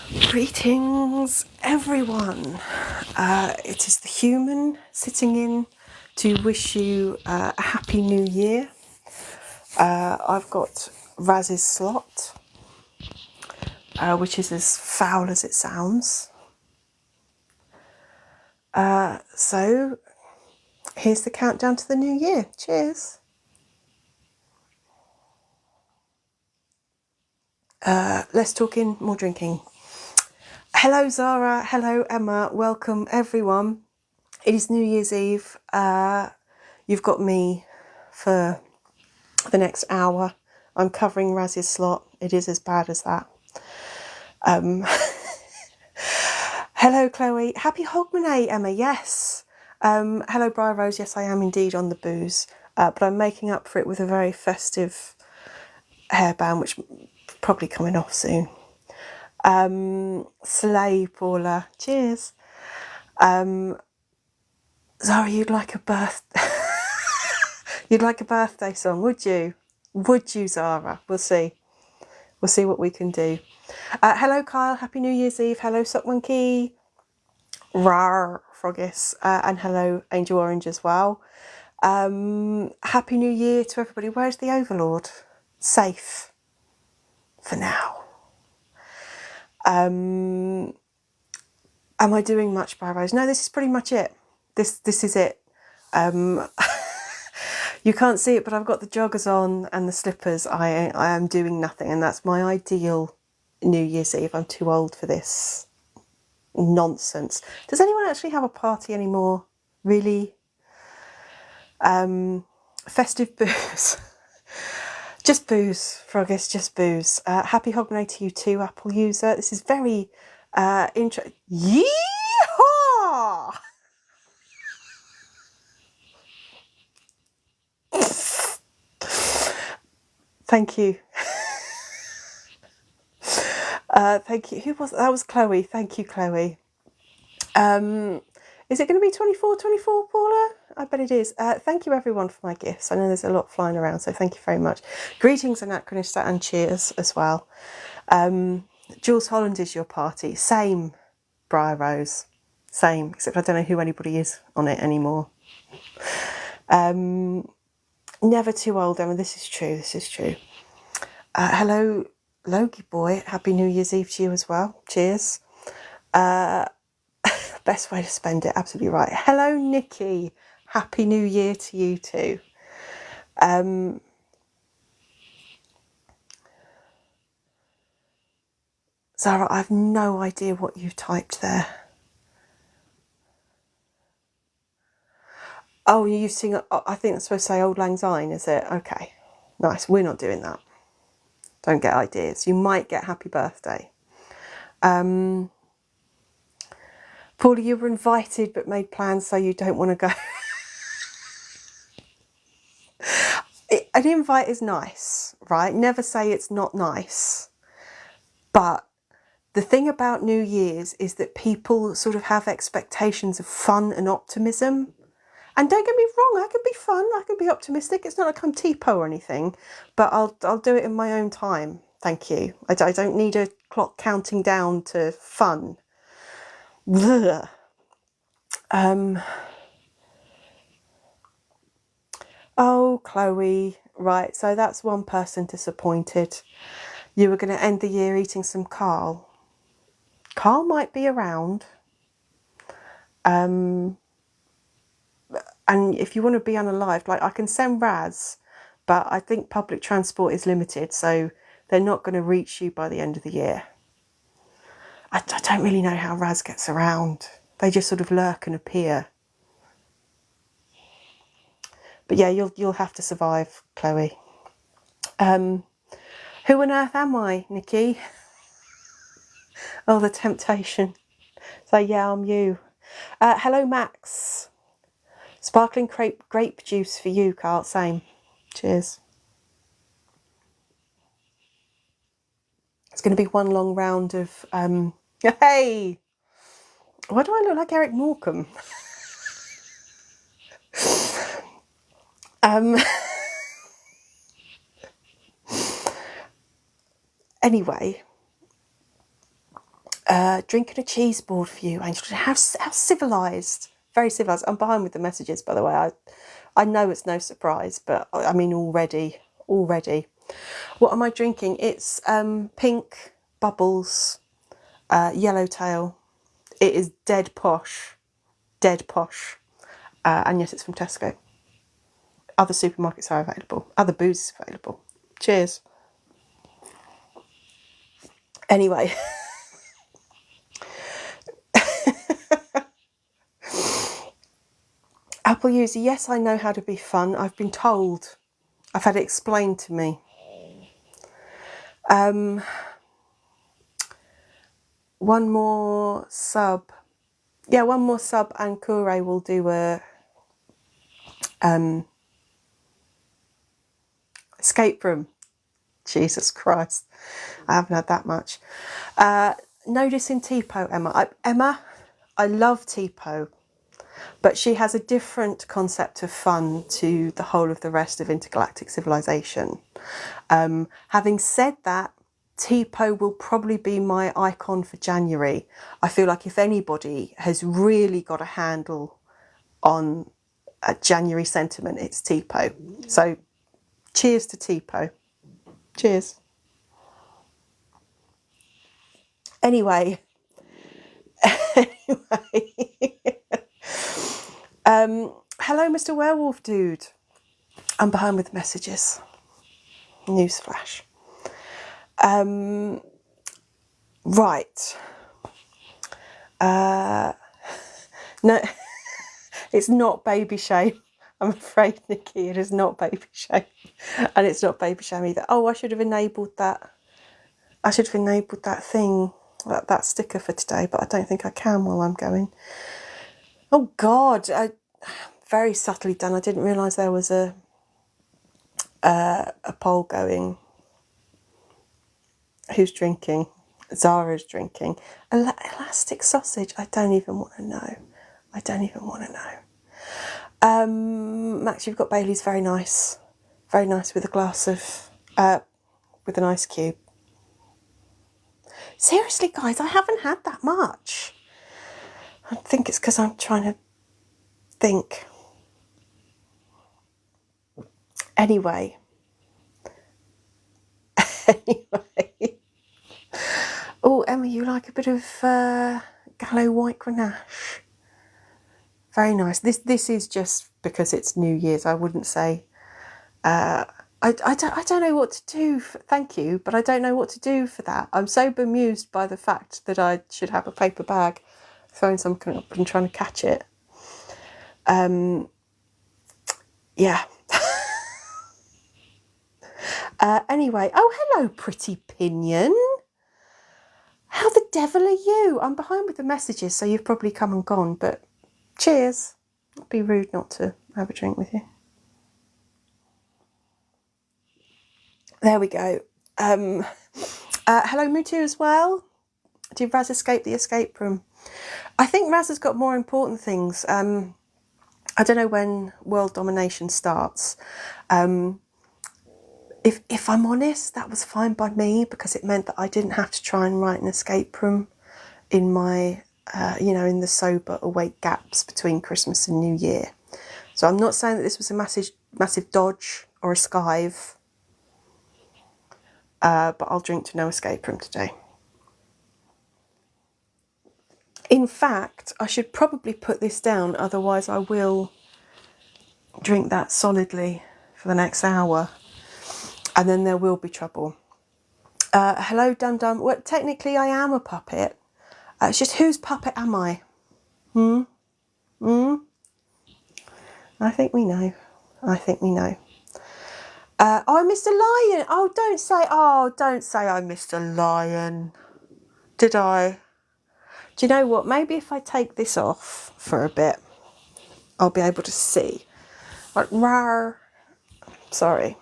Greetings, everyone. It is the human sitting in to wish you a happy new year. I've got Raz's slot, which is as foul as it sounds. So here's the countdown to the new year. Cheers. Less talking, more drinking. Hello, Zara. Hello, Emma. Welcome, everyone. It is New Year's Eve. You've got me for the next hour. I'm covering Raz's slot. It is as bad as that. Hello, Chloe. Happy Hogmanay, Emma. Yes. Hello, Briar Rose. Yes, I am indeed on the booze, but I'm making up for it with a very festive hairband, which probably coming off soon. Slay, Paula. Cheers. Zara, you'd like a birthday song, would you? Would you, Zara? We'll see. We'll see what we can do. Hello, Kyle. Happy New Year's Eve. Hello, Sock Monkey. Rar, Frogis. And hello, Angel Orange as well. Happy New Year to everybody. Where's the Overlord? Safe. For now. Am I doing much, by Rose? No, this is pretty much it. This is it. You can't see it, but I've got the joggers on and the slippers. I am doing nothing, and that's my ideal New Year's Eve. I'm too old for this nonsense. Does anyone actually have a party anymore? Really? Festive booze. Just booze, Frogis, just booze. Happy Hogmanay to you too, Apple user. This is very interesting. Yeehaw! Thank you. Thank you. Who was that? That was Chloe. Thank you, Chloe. Is it going to be 24, Paula? I bet it is. Thank you, everyone, for my gifts. I know there's a lot flying around, so thank you very much. Greetings, Anachronista, and cheers as well. Jules Holland is your party. Same, Briar Rose. Same, except I don't know who anybody is on it anymore. Never too old, Emma. This is true. This is true. Hello, Logie boy. Happy New Year's Eve to you as well. Cheers. Best way to spend it. Absolutely right. Hello, Nikki. Happy New Year to you too. Zara, I have no idea what you've typed there. Oh, you're using, I think that's supposed to say Auld Lang Syne, is it? Okay. Nice. We're not doing that. Don't get ideas. You might get happy birthday. Paula, you were invited but made plans so you don't want to go. An invite is nice, right? Never say it's not nice. But the thing about New Year's is that people sort of have expectations of fun and optimism. And don't get me wrong, I can be fun, I can be optimistic. It's not like I'm Tipo or anything, but I'll do it in my own time. Thank you. I don't need a clock counting down to fun. Oh, Chloe. Right, so that's one person disappointed. You were going to end the year eating some Carl. Carl might be around. And if you want to be unalived, like I can send Raz, but I think public transport is limited, so they're not going to reach you by the end of the year. I don't really know how Raz gets around. They just sort of lurk and appear. But yeah, you'll have to survive, Chloe. Who on earth am I, Nikki? Oh, the temptation. So yeah, I'm you. Hello, Max. Sparkling grape juice for you, Carl. Same. Cheers. It's going to be one long round of... Hey! Why do I look like Eric Morecambe? Anyway, Drinking a cheese board for you, Angel. How civilised. Very civilised. I'm behind with the messages, by the way. I know it's no surprise, but I mean already. What am I drinking? It's pink bubbles, yellowtail. It is dead posh. And yes, it's from Tesco. Other supermarkets are available. Other booze is available. Cheers. Anyway. Apple user, yes, I know how to be fun. I've been told. I've had it explained to me. One more sub. Yeah, one more sub and Kure will do a escape room. Jesus Christ. I haven't had that much. Noticing Tipo, Emma. Emma, I love Tipo, but she has a different concept of fun to the whole of the rest of Intergalactic Civilization. Having said that, Tipo will probably be my icon for January. I feel like if anybody has really got a handle on a January sentiment, it's Tipo. So cheers to Tipo. Cheers. Anyway. Hello, Mr. Werewolf Dude. I'm behind with messages. Newsflash. Right. No, it's not baby shame. I'm afraid, Nikki, it is not baby shame. And it's not baby shame either. Oh, I should have enabled that. I should have enabled that thing, that sticker for today, but I don't think I can while I'm going. Oh, God. Very subtly done. I didn't realise there was a poll going. Who's drinking? Zara's drinking. Elastic sausage. I don't even want to know. Max, you've got Bailey's. Very nice. Very nice with a glass of, with an ice cube. Seriously, guys, I haven't had that much. I think it's because I'm trying to think. Anyway. Oh, Emma, you like a bit of Gallo White Grenache? Very nice. This is just because it's New Year's. I wouldn't say. I don't know what to do. Thank you, but I don't know what to do for that. I'm so bemused by the fact that I should have a paper bag, throwing something up and trying to catch it. Yeah. Anyway, oh, hello, pretty Pinion. How the devil are you? I'm behind with the messages, so you've probably come and gone, but cheers. It'd be rude not to have a drink with you. There we go. Hello, Mutu as well. Did Raz escape the escape room? I think Raz has got more important things. I don't know when world domination starts. If I'm honest, that was fine by me because it meant that I didn't have to try and write an escape room in my, in the sober awake gaps between Christmas and New Year. So I'm not saying that this was a massive dodge or a skive, but I'll drink to no escape room today. In fact, I should probably put this down, otherwise I will drink that solidly for the next hour, and then there will be trouble. Hello, Dum Dum. Well, technically I am a puppet. It's just, whose puppet am I? I think we know. Oh, Mr. Lion. Oh, don't say I missed a lion. Did I? Do you know what? Maybe if I take this off for a bit, I'll be able to see. Like, rawr. Sorry.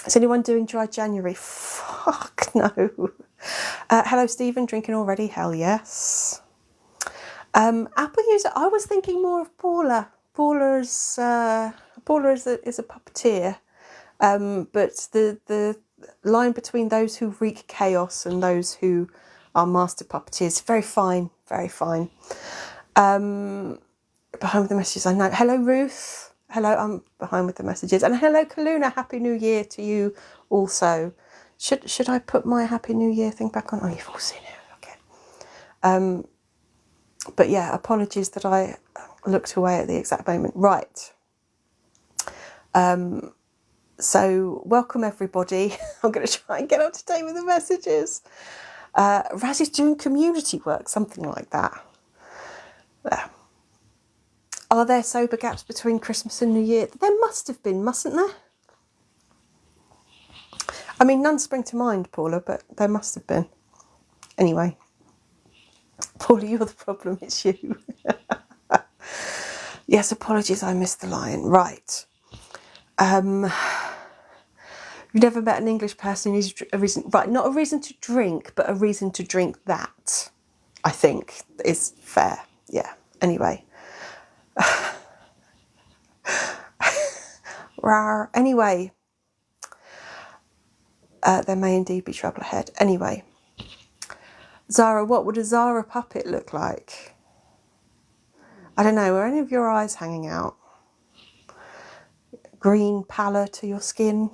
Is anyone doing dry January? Fuck no. Hello, Stephen. Drinking already? Hell yes. Apple user. I was thinking more of Paula. Paula is a puppeteer. But the line between those who wreak chaos and those who our master puppeteers. Very fine, very fine. Behind with the messages, I know. Hello, Ruth. Hello, I'm behind with the messages. And hello, Kaluna. Happy New Year to you also. Should I put my Happy New Year thing back on? Oh, you've all seen it. Okay. But yeah, apologies that I looked away at the exact moment. Right. So welcome everybody. I'm going to try and get up to date with the messages. Raz is doing community work, something like that. Yeah. Are there sober gaps between Christmas and New Year? There must have been, mustn't there? I mean, none spring to mind, Paula, but there must have been. Anyway, Paula, you're the problem, it's you. Yes, apologies, I missed the line. Right. You've never met an English person who's a reason, right, not a reason to drink, but a reason to drink that, I think, is fair. Yeah, anyway. Rar. Anyway, there may indeed be trouble ahead. Anyway, Zara, what would a Zara puppet look like? I don't know, are any of your eyes hanging out? Green pallor to your skin?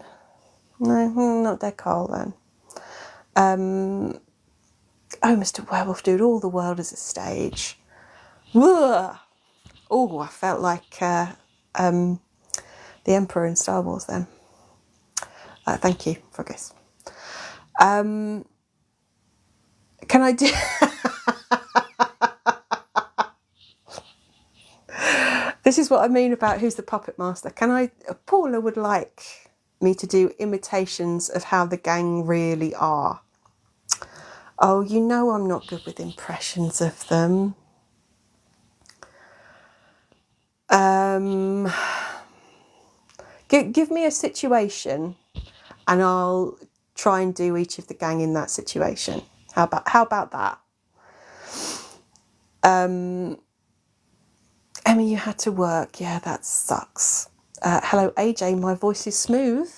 No, not Dead Carl then. Oh, Mr. Werewolf Dude, all the world is a stage. Ugh. Oh, I felt like the Emperor in Star Wars then. Thank you, Froggies. Can I do... This is what I mean about who's the puppet master. Paula would like me to do imitations of how the gang really are. Oh, you know I'm not good with impressions of them. Give me a situation and I'll try and do each of the gang in that situation. How about that? Emmy, you had to work. Yeah, that sucks. Hello, AJ. My voice is smooth.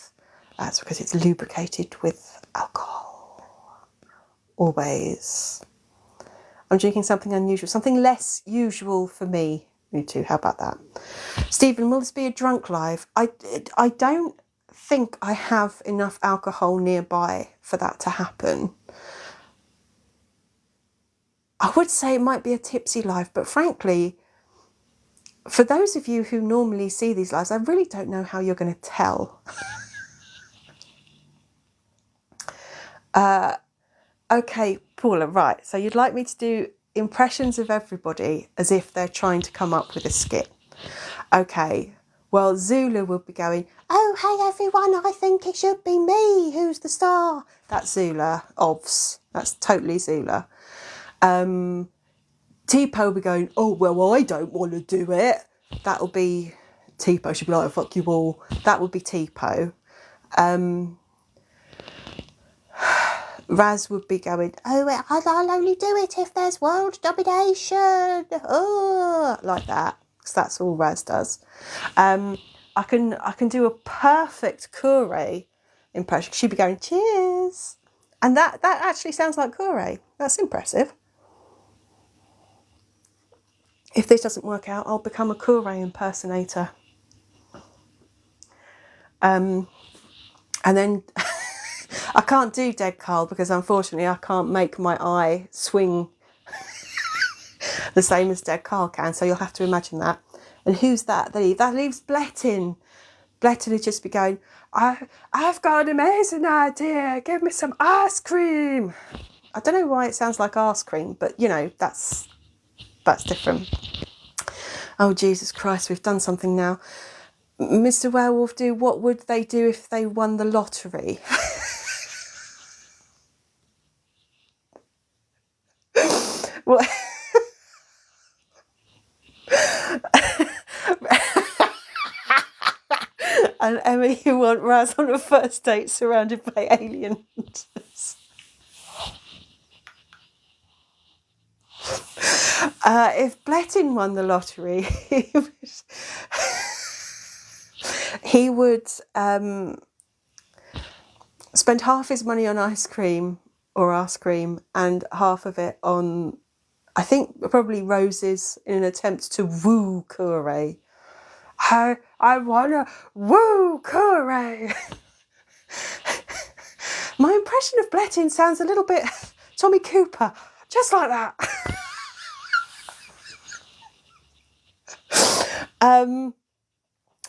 That's because it's lubricated with alcohol. Always. I'm drinking something unusual, something less usual for me. You too. How about that? Stephen, will this be a drunk live? I don't think I have enough alcohol nearby for that to happen. I would say it might be a tipsy live, but frankly, for those of you who normally see these lives, I really don't know how you're going to tell. Okay, Paula, right. So you'd like me to do impressions of everybody as if they're trying to come up with a skit. Okay, well, Zula will be going, oh, hey, everyone, I think it should be me. Who's the star? That's Zula, Ovs. That's totally Zula. Tipo will be going, oh, well, I don't want to do it. That'll be Tipo. She'll be like, fuck you all. That would be Tipo. Raz would be going, oh, I'll only do it if there's world domination. Oh, like that. Because that's all Raz does. I can do a perfect Kure impression. She'd be going, cheers. And that actually sounds like Kure. That's impressive. If this doesn't work out, I'll become a Kure impersonator. And then I can't do Dead Carl because unfortunately I can't make my eye swing the same as Dead Carl can. So you'll have to imagine that. And who's that? That leaves Blettin. Blettin would just be going, I've got an amazing idea. Give me some ice cream. I don't know why it sounds like ice cream, but you know, that's different. Oh, Jesus Christ, we've done something now. Mr. Werewolf Dude, what would they do if they won the lottery? What? And Emma, you want Raz on a first date surrounded by aliens. If Blettin won the lottery, he would spend half his money on ice cream or ice cream, and half of it on, I think, probably roses, in an attempt to woo Kure. I wanna woo Kure. My impression of Blettin sounds a little bit Tommy Cooper, just like that.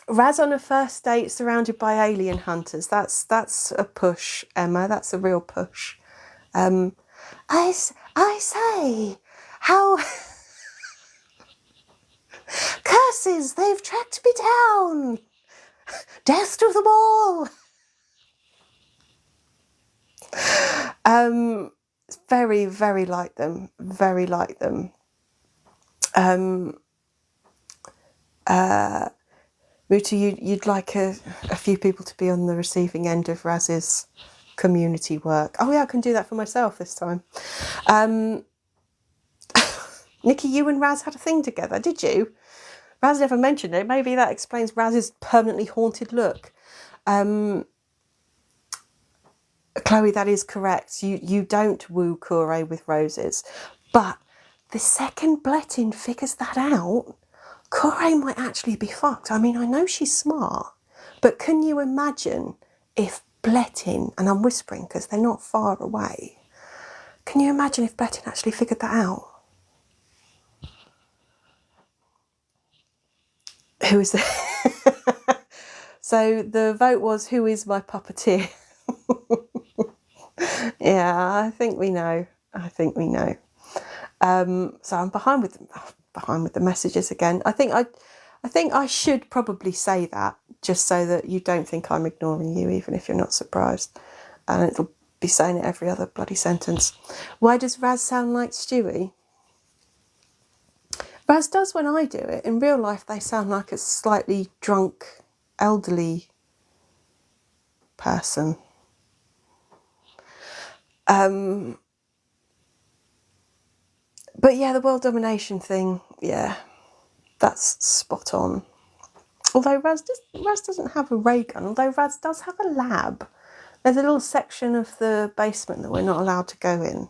Raz on a first date surrounded by alien hunters. That's a push, Emma. That's a real push. I say, how curses! They've tracked me down. Death to them all. Very, very like them. Very like them. Mutu, you'd like a few people to be on the receiving end of Raz's community work. Oh yeah, I can do that for myself this time. Nikki, you and Raz had a thing together, did you? Raz never mentioned it. Maybe that explains Raz's permanently haunted look. Chloe, that is correct. You don't woo Kure with roses. But the second Blettin figures that out, Kure might actually be fucked. I mean, I know she's smart, but can you imagine if Blettin, and I'm whispering because they're not far away, can you imagine if Blettin actually figured that out? Who is the... So the vote was, who is my puppeteer? Yeah, I think we know. I think we know. So I'm behind with the messages again. I think I should probably say that, just so that you don't think I'm ignoring you, even if you're not surprised. And it'll be saying it every other bloody sentence. Why does Raz sound like Stewie? Raz does when I do it. In real life, they sound like a slightly drunk, elderly person. But yeah, the world domination thing, yeah, that's spot on. Although Raz doesn't have a ray gun, although Raz does have a lab. There's a little section of the basement that we're not allowed to go in.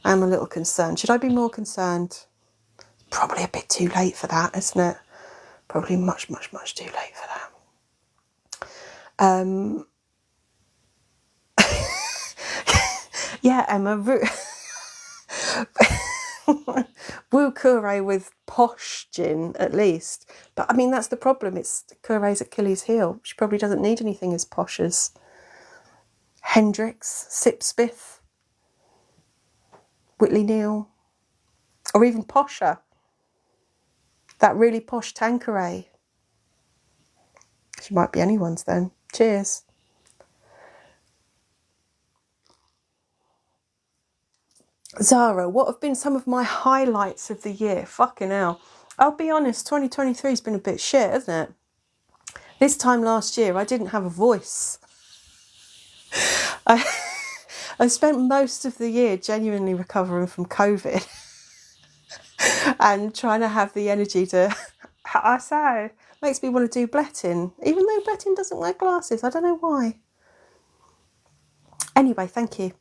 I'm a little concerned. Should I be more concerned? Probably a bit too late for that, isn't it? Probably much, much, much too late for that. Yeah, Emma. Woo Kure with posh gin, at least. But I mean, that's the problem. It's Kure's Achilles heel. She probably doesn't need anything as posh as Hendrix, Sipsmith, Whitley Neal, or even posher. That really posh Tanqueray. She might be anyone's then. Cheers. Zara, what have been some of my highlights of the year? Fucking hell. I'll be honest, 2023 has been a bit shit, hasn't it? This time last year, I didn't have a voice. I spent most of the year genuinely recovering from COVID and trying to have the energy to... I say, makes me want to do Blettin, even though Blettin doesn't wear glasses. I don't know why. Anyway, thank you.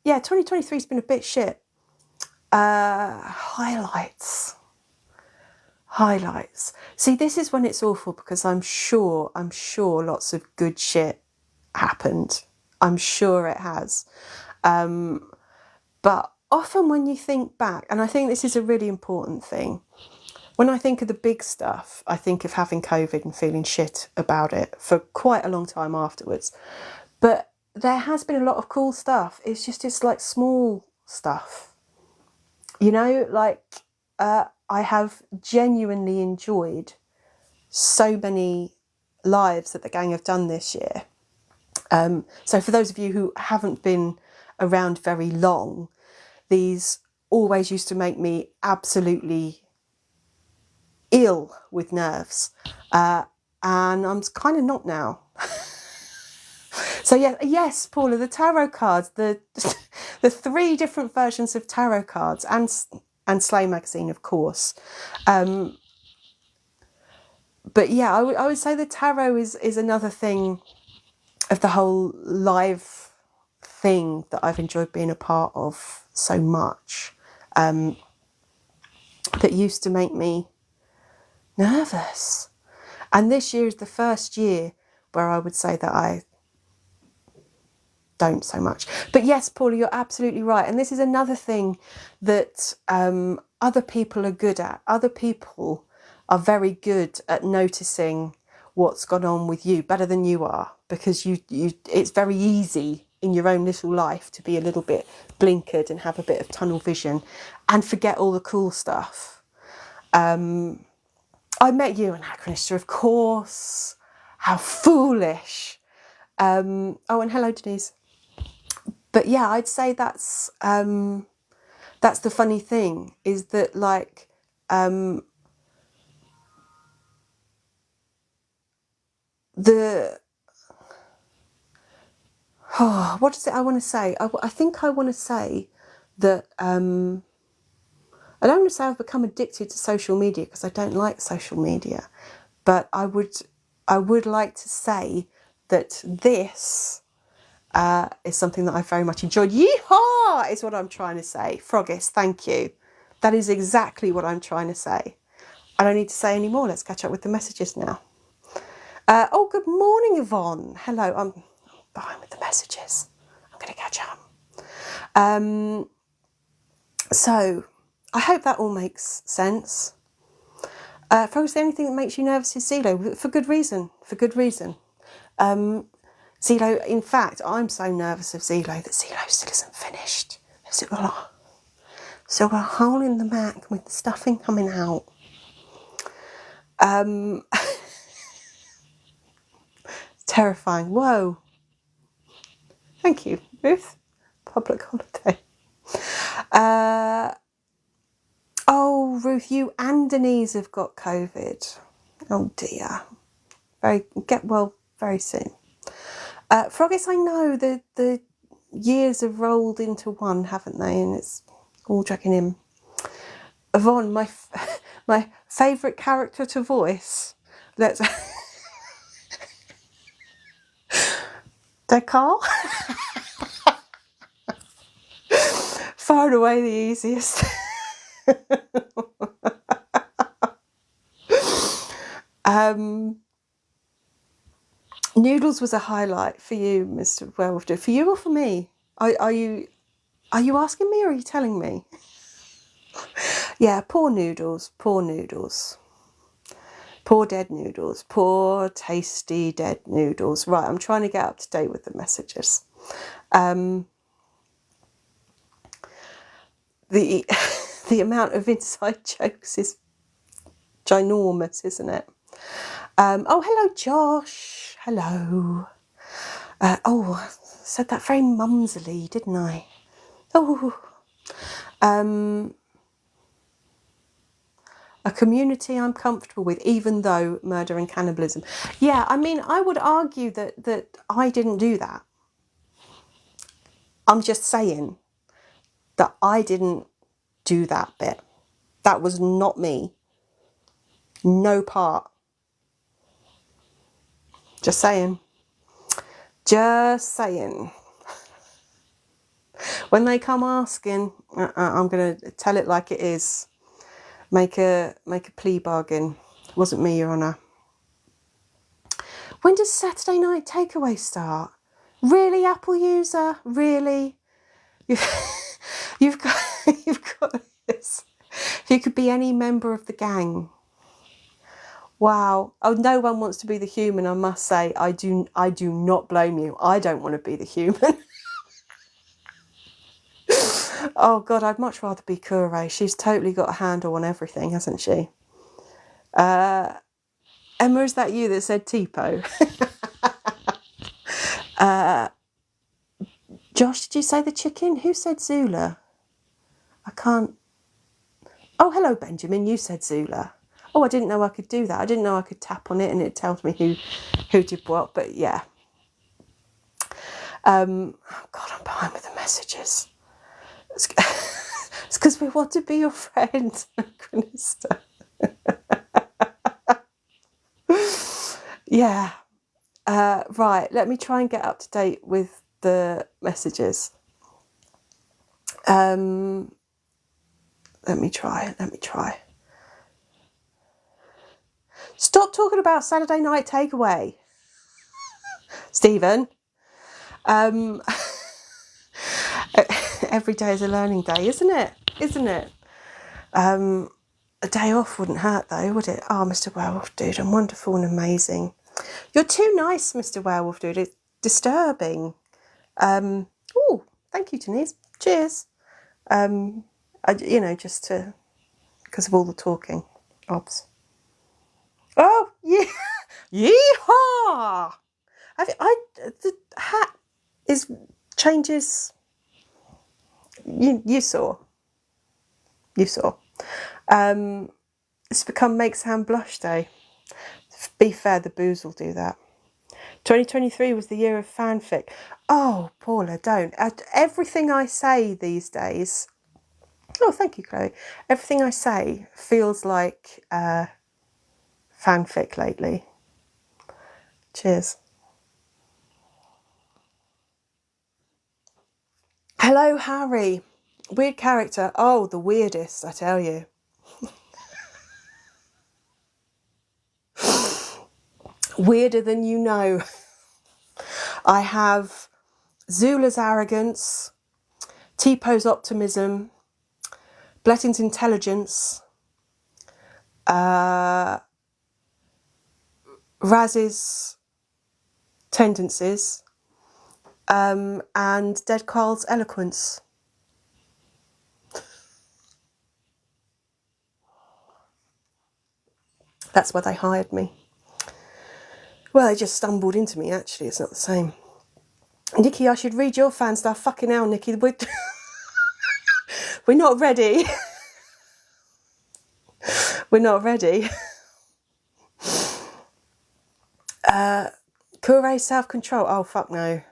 Yeah, 2023's been a bit shit. Highlights. See, this is when it's awful, because I'm sure lots of good shit happened. I'm sure it has. But often when you think back, and I think this is a really important thing, when I think of the big stuff, I think of having COVID and feeling shit about it for quite a long time afterwards. But there has been a lot of cool stuff. It's like small stuff. You know, like I have genuinely enjoyed so many lives that the gang have done this year. So for those of you who haven't been around very long, these always used to make me absolutely ill with nerves. And I'm kind of not now. So yeah, yes, Paula, the tarot cards, the 3 different versions of tarot cards, and Slay magazine, of course. But yeah, I would say the tarot is another thing of the whole live thing that I've enjoyed being a part of so much, that used to make me nervous. And this year is the first year where I would say that I don't so much. But yes, Paula, you're absolutely right. And this is another thing that other people are good at. Other people are very good at noticing what's gone on with you, better than you are, because it's very easy in your own little life to be a little bit blinkered and have a bit of tunnel vision and forget all the cool stuff. I met you, Anachronista, of course. How foolish. Oh, and hello, Denise. But yeah, I'd say that's the funny thing, is that like what is it I want to say? I think I want to say that I don't want to say I've become addicted to social media, because I don't like social media, but I would like to say that this is something that I very much enjoyed. Yeehaw is what I'm trying to say. Froggis, thank you. That is exactly what I'm trying to say. I don't need to say any more. Let's catch up with the messages now. Oh, good morning, Yvonne. Hello, I'm behind with the messages. I'm going to catch up. So, I hope that all makes sense. Froggis, the only thing that makes you nervous is Zelo, for good reason. For good reason. Zelo, in fact, I'm so nervous of Zelo that Zelo still isn't finished. Still got a hole in the Mac with the stuffing coming out. Terrifying. Whoa. Thank you, Ruth. Public holiday. Oh, Ruth, you and Denise have got COVID. Oh dear. Get well very soon. Froggis, I know the years have rolled into one, haven't they? And it's all dragging in. Yvonne, my favourite character to voice. Let's. Descartes. Far and away the easiest. Noodles was a highlight for you, Mr. Werewolf. For you or for me? Are you asking me or are you telling me? Yeah, poor Noodles. Poor Noodles. Poor dead Noodles. Poor tasty dead Noodles. Right, I'm trying to get up to date with the messages. The amount of inside jokes is ginormous, isn't it? Oh, hello, Josh. Hello. Oh, I said that very mumsily, didn't I? Oh. A community I'm comfortable with, even though murder and cannibalism. Yeah, I mean, I would argue that I didn't do that. I'm just saying that I didn't do that bit. That was not me. No part. Just saying. Just saying. When they come asking, I'm going to tell it like it is. Make a plea bargain. It wasn't me, Your Honour. When does Saturday night takeaway start? Really, Apple user? Really? You've got this. If you could be any member of the gang. Wow. Oh, no one wants to be the human, I must say. I do not blame you. I don't want to be the human. Oh God, I'd much rather be Kure. She's totally got a handle on everything, hasn't she? Emma, is that you that said Tipo? Josh, did you say the chicken? Who said Zula? I can't. Oh, hello, Benjamin. You said Zula. Oh, I didn't know I could do that. I didn't know I could tap on it and it tells me who did what. But yeah. Oh God, I'm behind with the messages. It's because we want to be your friend, Anachronista. Yeah. Right. Let me try and get up to date with the messages. Let me try. Stop talking about Saturday night takeaway, Stephen. Every day is a learning day, isn't it? A day off wouldn't hurt though, would it? Oh, Mr. Werewolf Dude, I'm wonderful and amazing. You're too nice, Mr. Werewolf Dude. It's disturbing. Oh, thank you, Denise. Cheers. Just because of all the talking. Obs. Oh, yeah. Yeehaw! The hat changes. You saw. It's become Make Sam Blush Day. Be fair, the booze will do that. 2023 was the year of fanfic. Oh, Paula, don't. Everything I say these days... Oh, thank you, Chloe. Everything I say feels like fanfic lately. Cheers. Hello, Harry. Weird character. Oh, the weirdest, I tell you. Weirder than you know. I have Zula's arrogance, T-Po's optimism, Bletting's intelligence, Raz's tendencies, and Dead Carl's eloquence. That's why they hired me. Well, they just stumbled into me, actually. It's not the same. Nikki, I should read your fan stuff. Fucking hell, Nikki. We're not ready. We're not ready. Kure self-control. Oh, fuck no.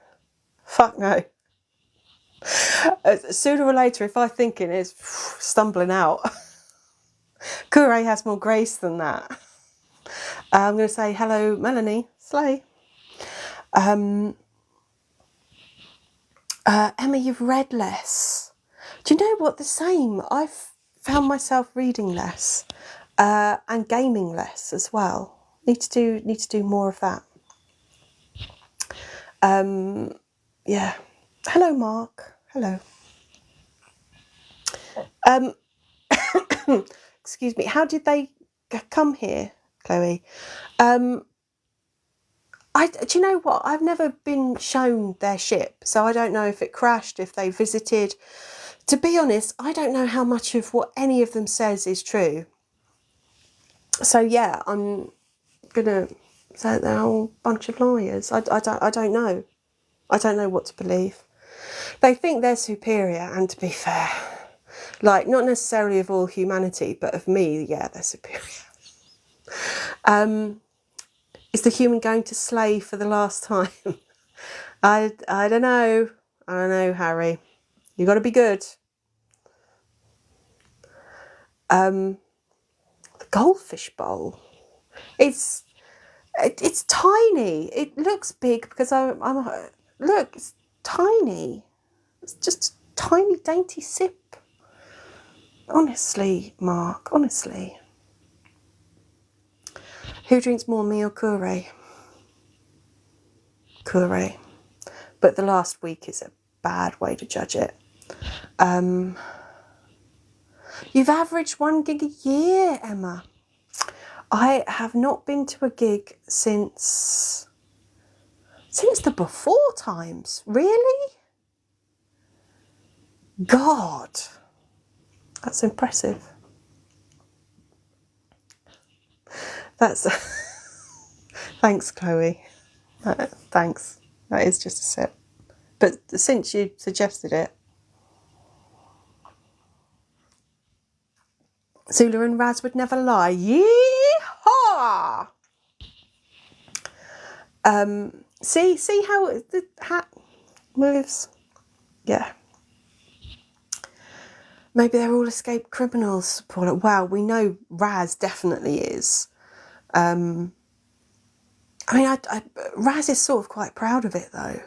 Fuck no. Sooner or later, if I think it is stumbling out. Kure has more grace than that. I'm going to say hello, Melanie. Slay. Emma, you've read less. Do you know what? The same. I've found myself reading less and gaming less as well. Need to do more of that. Yeah. Hello, Mark. Hello. Excuse me. How did they come here, Chloe? Do you know what? I've never been shown their ship, so I don't know if it crashed, if they visited. To be honest, I don't know how much of what any of them says is true. So yeah, I'm gonna say they're all a bunch of liars. I don't know. I don't know what to believe. They think they're superior, and to be fair, like, not necessarily of all humanity, but of me, yeah, they're superior. Is the human going to slay for the last time? I don't know. I don't know, Harry. You got to be good. The goldfish bowl. It's tiny. It looks big because look, it's tiny. It's just a tiny, dainty sip. Honestly, Mark, honestly. Who drinks more, me or Kure? Kure. But the last week is a bad way to judge it. You've averaged 1 gig a year, Emma. I have not been to a gig since the before times. Really? God. That's impressive. That's... Thanks, Chloe. Thanks. That is just a sip. But since you suggested it... Zula and Raz would never lie. Yeehaw! See how the hat moves? Yeah. Maybe they're all escaped criminals, Paula. Wow, we know Raz definitely is. I mean, Raz is sort of quite proud of it, though.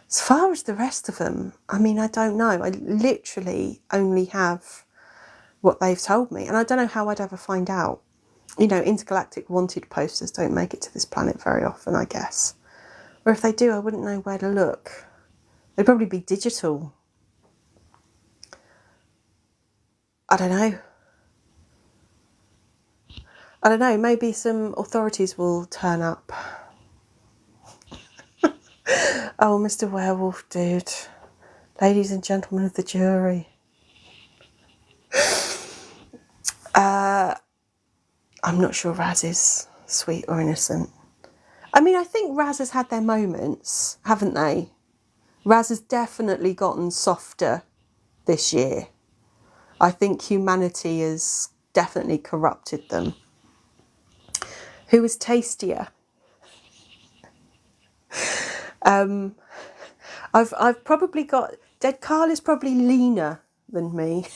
As far as the rest of them, I mean, I don't know. I literally only have what they've told me, and I don't know how I'd ever find out. You know, intergalactic wanted posters don't make it to this planet very often, I guess. Or if they do, I wouldn't know where to look. They'd probably be digital. I don't know. I don't know, maybe some authorities will turn up. Oh, Mr. Werewolf, dude. Ladies and gentlemen of the jury. I'm not sure Raz is sweet or innocent. I mean, I think Raz has had their moments, haven't they? Raz has definitely gotten softer this year. I think humanity has definitely corrupted them. Who is tastier? I've probably got, Dead Carl is probably leaner than me.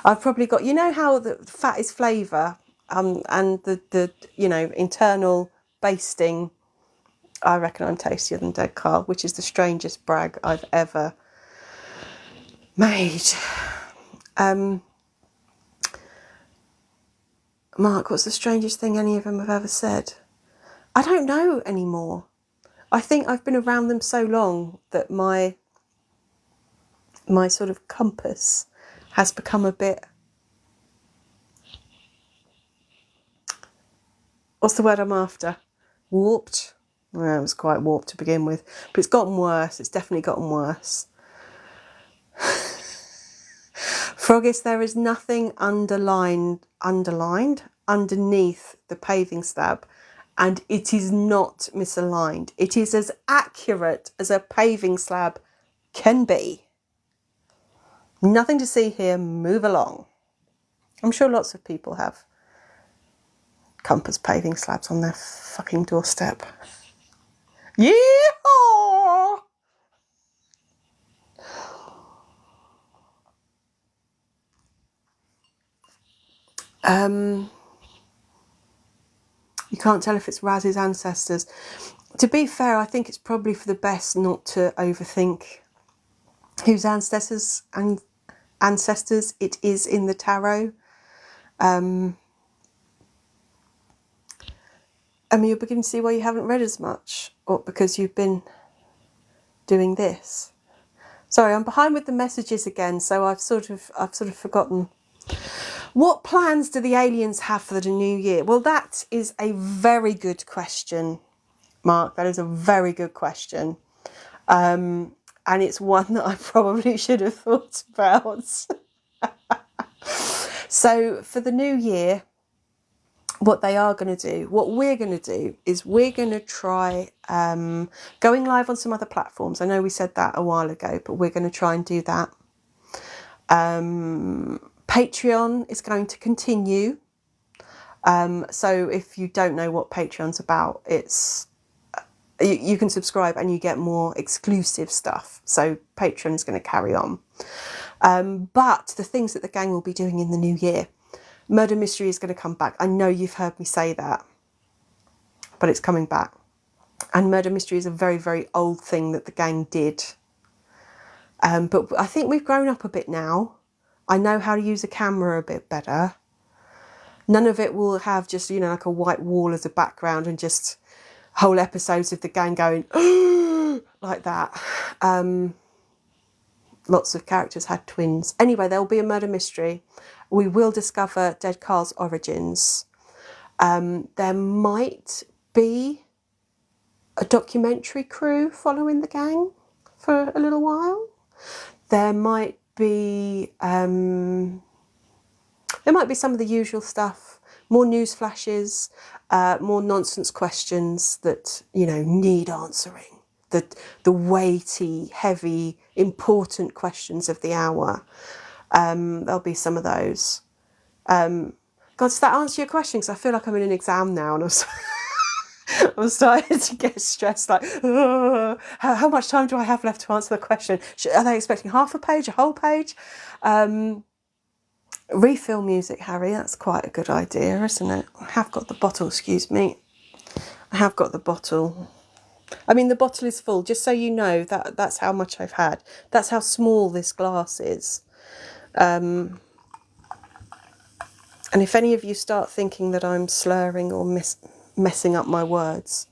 I've probably got, you know how the fat is flavour, and the you know, internal basting. I reckon I'm tastier than Dead Carl, which is the strangest brag I've ever made. Mark, what's the strangest thing any of them have ever said? I don't know anymore. I think I've been around them so long that my sort of compass has become a bit, what's the word I'm after? Warped? Well, it was quite warped to begin with, but it's gotten worse. It's definitely gotten worse. Froggis, there is nothing underneath the paving slab, and it is not misaligned. It is as accurate as a paving slab can be. Nothing to see here, move along. I'm sure lots of people have compass paving slabs on their fucking doorstep. Yeehaw! You can't tell if it's Raz's ancestors. To be fair, I think it's probably for the best not to overthink whose ancestors it is in the tarot. I mean, you're beginning to see why you haven't read as much, or because you've been doing this. Sorry, I'm behind with the messages again, so I've sort of forgotten. What plans do the aliens have for the new year? Well, that is a very good question, Mark. That is a very good question. And it's one that I probably should have thought about. So for the new year, what they are going to do, what we're going to do is we're going to try going live on some other platforms. I know we said that a while ago, but we're going to try and do that. Patreon is going to continue. So if you don't know what Patreon's about, it's you can subscribe and you get more exclusive stuff. So Patreon is going to carry on. But the things that the gang will be doing in the new year, Murder Mystery is going to come back. I know you've heard me say that, but it's coming back. And Murder Mystery is a very, very old thing that the gang did. But I think we've grown up a bit now. I know how to use a camera a bit better. None of it will have just, you know, like a white wall as a background and just whole episodes of the gang going like that. Lots of characters had twins. Anyway, there will be a murder mystery. We will discover Dead Carl's origins. There might be a documentary crew following the gang for a little while. There might be some of the usual stuff, more news flashes, more nonsense questions that, you know, need answering. The weighty, heavy, important questions of the hour. There'll be some of those. God, does that answer your question? Because I feel like I'm in an exam now and I'm starting to get stressed, like, how much time do I have left to answer the question? Are they expecting half a page, a whole page? Refill music, Harry, that's quite a good idea, isn't it? I have got the bottle, excuse me. I have got the bottle. I mean, the bottle is full, just so you know, that's how much I've had. That's how small this glass is. And if any of you start thinking that I'm slurring or messing up my words,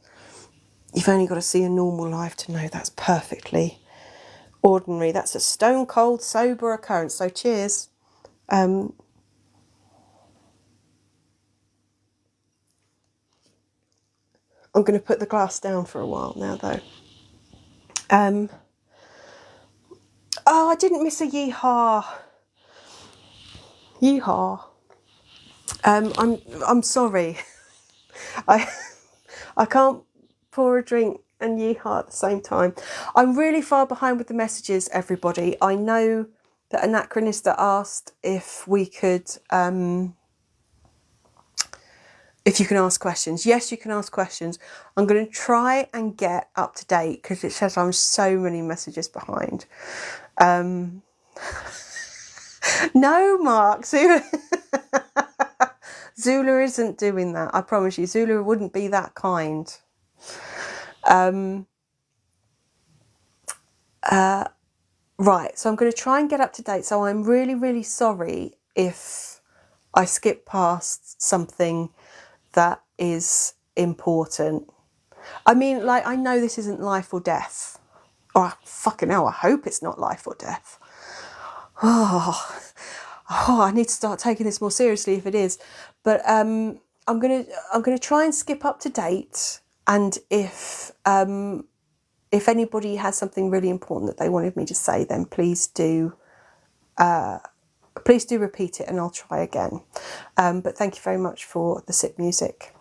you've only got to see a normal life to know that's perfectly ordinary. That's a stone cold sober occurrence. So cheers. I'm going to put the glass down for a while now, though. Oh, I didn't miss a yeehaw. Yeehaw. I'm sorry. I can't pour a drink and yeehaw at the same time. I'm really far behind with the messages, everybody. I know that Anachronista asked if we could, if you can ask questions. Yes, you can ask questions. I'm going to try and get up to date because it says I'm so many messages behind. No, Mark. Zula isn't doing that. I promise you. Zula wouldn't be that kind. Right, so I'm going to try and get up to date. So I'm really, really sorry if I skip past something that is important. I mean, like, I know this isn't life or death. Or fucking hell, I hope it's not life or death. Oh, I need to start taking this more seriously if it is. But I'm gonna try and skip up to date. And if anybody has something really important that they wanted me to say, then please do repeat it and I'll try again. But thank you very much for the SIP music.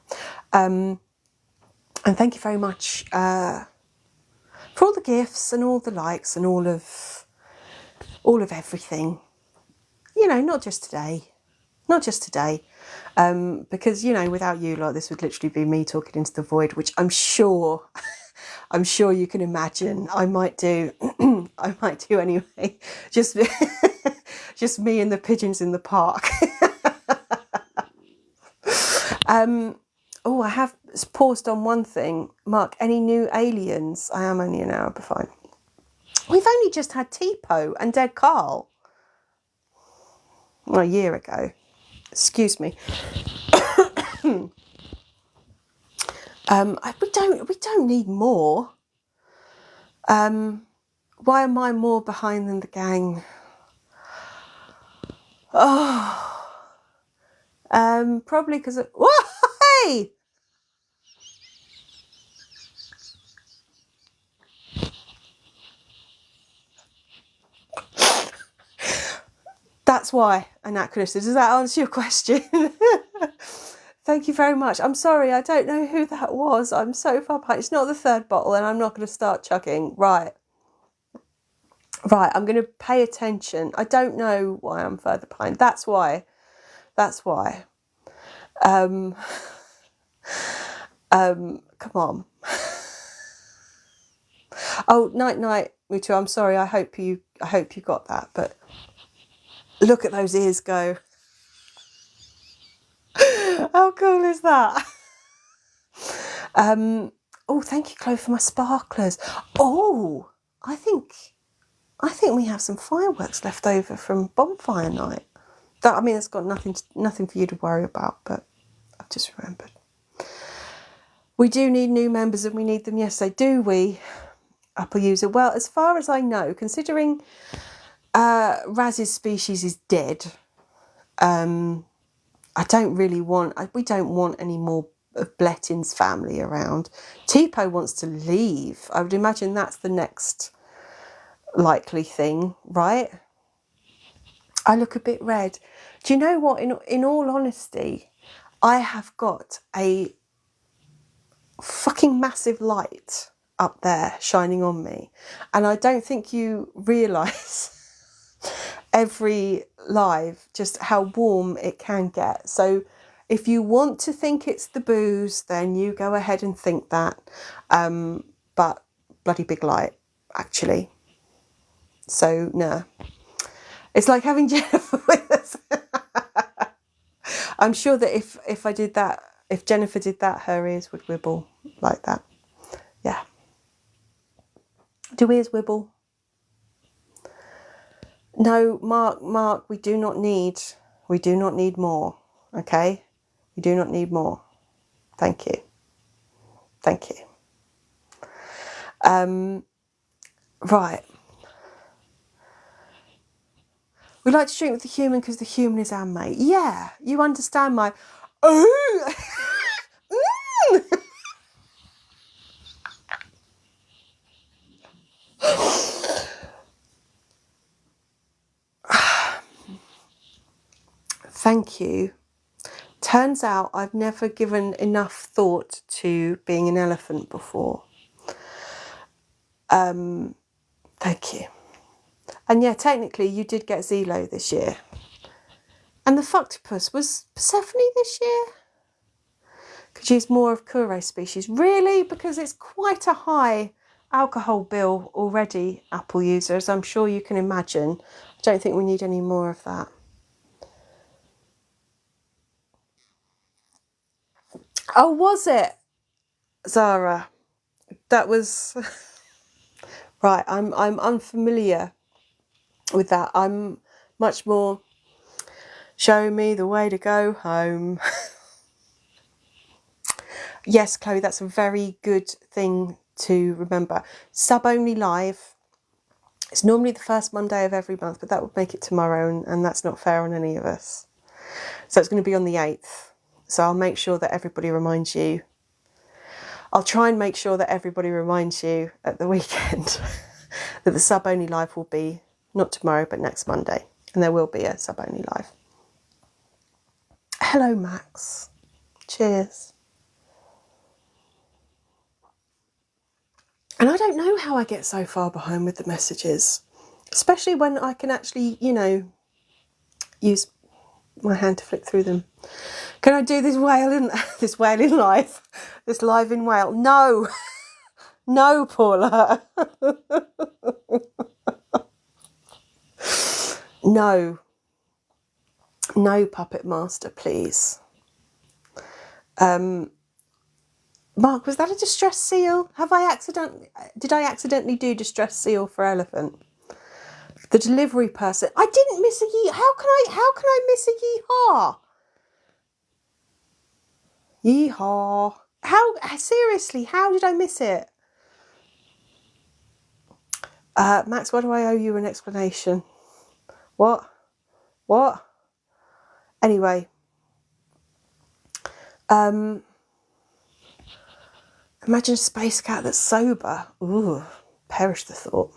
And thank you very much for all the gifts and all the likes and all of everything. You know, not just today. Because, you know, without you lot, this would literally be me talking into the void, which I'm sure you can imagine I might do. I might do anyway. Just me and the pigeons in the park. Oh, I have paused on one thing. Mark, any new aliens? I am only an hour behind. We've only just had Tipo and Dead Carl. Well, a year ago. Excuse me. We don't need more. Why am I more behind than the gang? Oh, probably because of. What? Hey! That's why, Anachronistic. Does that answer your question? Thank you very much. I'm sorry, I don't know who that was. I'm so far behind. It's not the third bottle and I'm not going to start chugging. Right, I'm going to pay attention. I don't know why I'm further behind. That's why. Come on. Oh, night, Mutu. I'm sorry. I hope you got that. But look at those ears go. How cool is that? Oh, thank you, Chloe, for my sparklers. Oh, I think we have some fireworks left over from bonfire night. That, I mean, it's got nothing for you to worry about, but I've just remembered. We do need new members and we need them yesterday, do we? Apple user. Well, as far as I know, considering Raz's species is dead, we don't want any more of Blettin's family around. Tipo wants to leave. I would imagine that's the next likely thing, right? I look a bit red. Do you know what? In all honesty, I have got a fucking massive light up there shining on me, and I don't think you realise every live just how warm it can get. So if you want to think it's the booze, then you go ahead and think that, but bloody big light actually. So no, it's like having Jennifer with us. I'm sure that if I did that, if Jennifer did that, her ears would wibble like that. Yeah. Do ears wibble? No, Mark, we do not need more, okay? We do not need more. Thank you. Thank you. Right. We like to drink with the human because the human is our mate. Yeah, you understand my... Oh! Thank you. Turns out I've never given enough thought to being an elephant before. Thank you. And yeah, technically you did get Zelo this year. And the Fucktopus was Persephone this year? Could use more of Kure species. Really? Because it's quite a high alcohol bill already, Apple users. I'm sure you can imagine. I don't think we need any more of that. Oh, was it? Zara. That was... Right, I'm unfamiliar with that. I'm much more... Show me the way to go home. Yes, Chloe, that's a very good thing to remember. Sub only live. It's normally the first Monday of every month, but that would make it tomorrow, and that's not fair on any of us. So it's going to be on the 8th. So I'll make sure that everybody reminds you. I'll try and make sure that everybody reminds you at the weekend that the sub only live will be not tomorrow, but next Monday. And there will be a sub only live. Hello, Max. Cheers. And I don't know how I get so far behind with the messages, especially when I can actually, you know, use my hand to flick through them. Can I do this whale in live? This live in whale? No. No, Paula. No. No, Puppet Master, please. Mark, was that a distress seal? Did I accidentally do distress seal for elephant? The delivery person. I didn't miss a yee. How can I miss a yeehaw? Yeehaw. Seriously, how did I miss it? Max, why do I owe you an explanation? What? Anyway. Imagine a space cat that's sober. Ooh, perish the thought.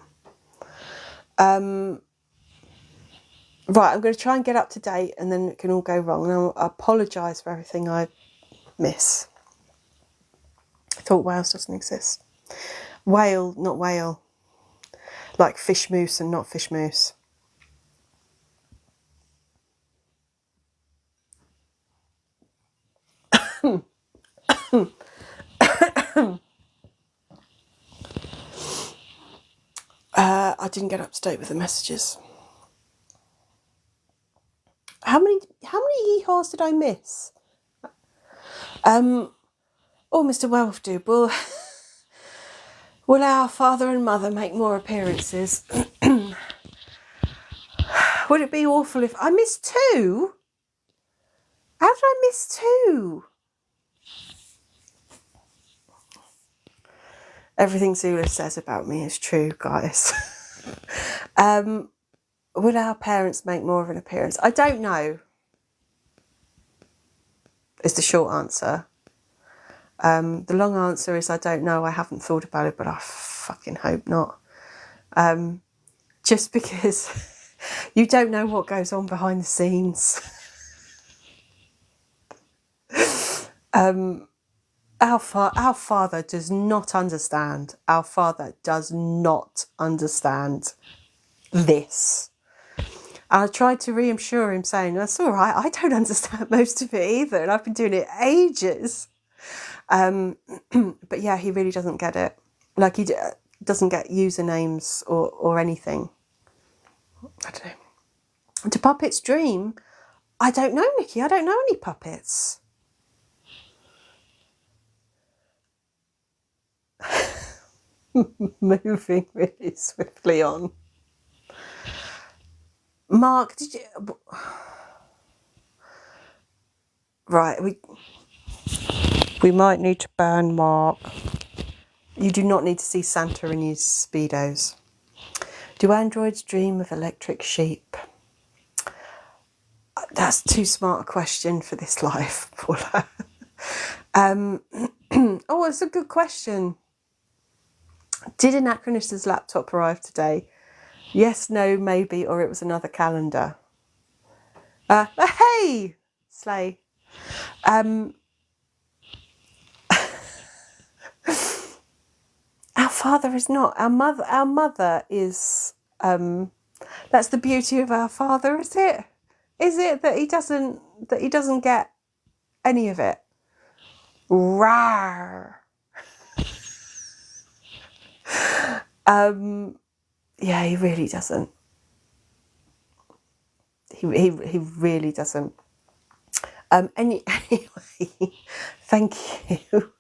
Right, I'm going to try and get up to date, and then it can all go wrong. And I apologise for everything I miss. I thought Wales doesn't exist. Whale, not whale. Like fish moose and not fish moose. I didn't get up to date with the messages. How many yeehaws did I miss? Oh, Mr. Welfdube, will our father and mother make more appearances? Would it be awful if I missed 2? How did I miss 2? Everything Zula says about me is true, guys. Will our parents make more of an appearance? I don't know, is the short answer. The long answer is I don't know. I haven't thought about it, but I fucking hope not. Just because you don't know what goes on behind the scenes. Our father does not understand. Our father does not understand this. And I tried to reassure him, saying, that's all right, I don't understand most of it either, and I've been doing it ages. But yeah, he really doesn't get it. Like, he doesn't get usernames or anything. I don't know. Do puppets dream? I don't know, Nikki. I don't know any puppets. moving really swiftly on. Mark, did you... Right, we might need to ban Mark. You do not need to see Santa in his Speedos. Do androids dream of electric sheep? That's too smart a question for this life, Paula. Oh, it's a good question. Did Anachronistas' laptop arrive today? Yes, no, maybe, or it was another calendar. Hey, Slay. Our father is not. Our mother is. That's the beauty of our father, is it? Is it that he doesn't get any of it? Rawr. Yeah, he really doesn't. He really doesn't. Anyway, thank you.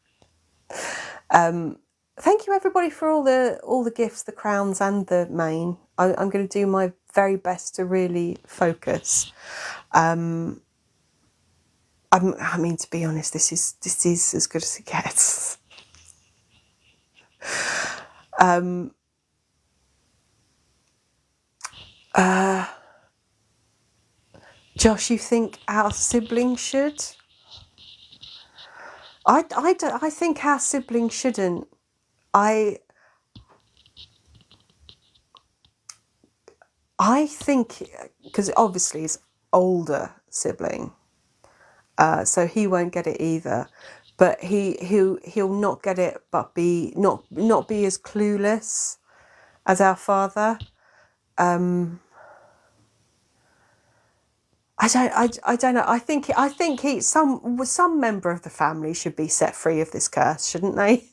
Thank you everybody for all the gifts, the crowns and the mane. I'm going to do my very best to really focus. I mean, to be honest, this is as good as it gets. Josh, you think our siblings should? I think our siblings shouldn't. I think, because obviously he's older sibling, so he won't get it either. But he'll not get it, but not be as clueless as our father. I don't know. I think some member of the family should be set free of this curse, shouldn't they?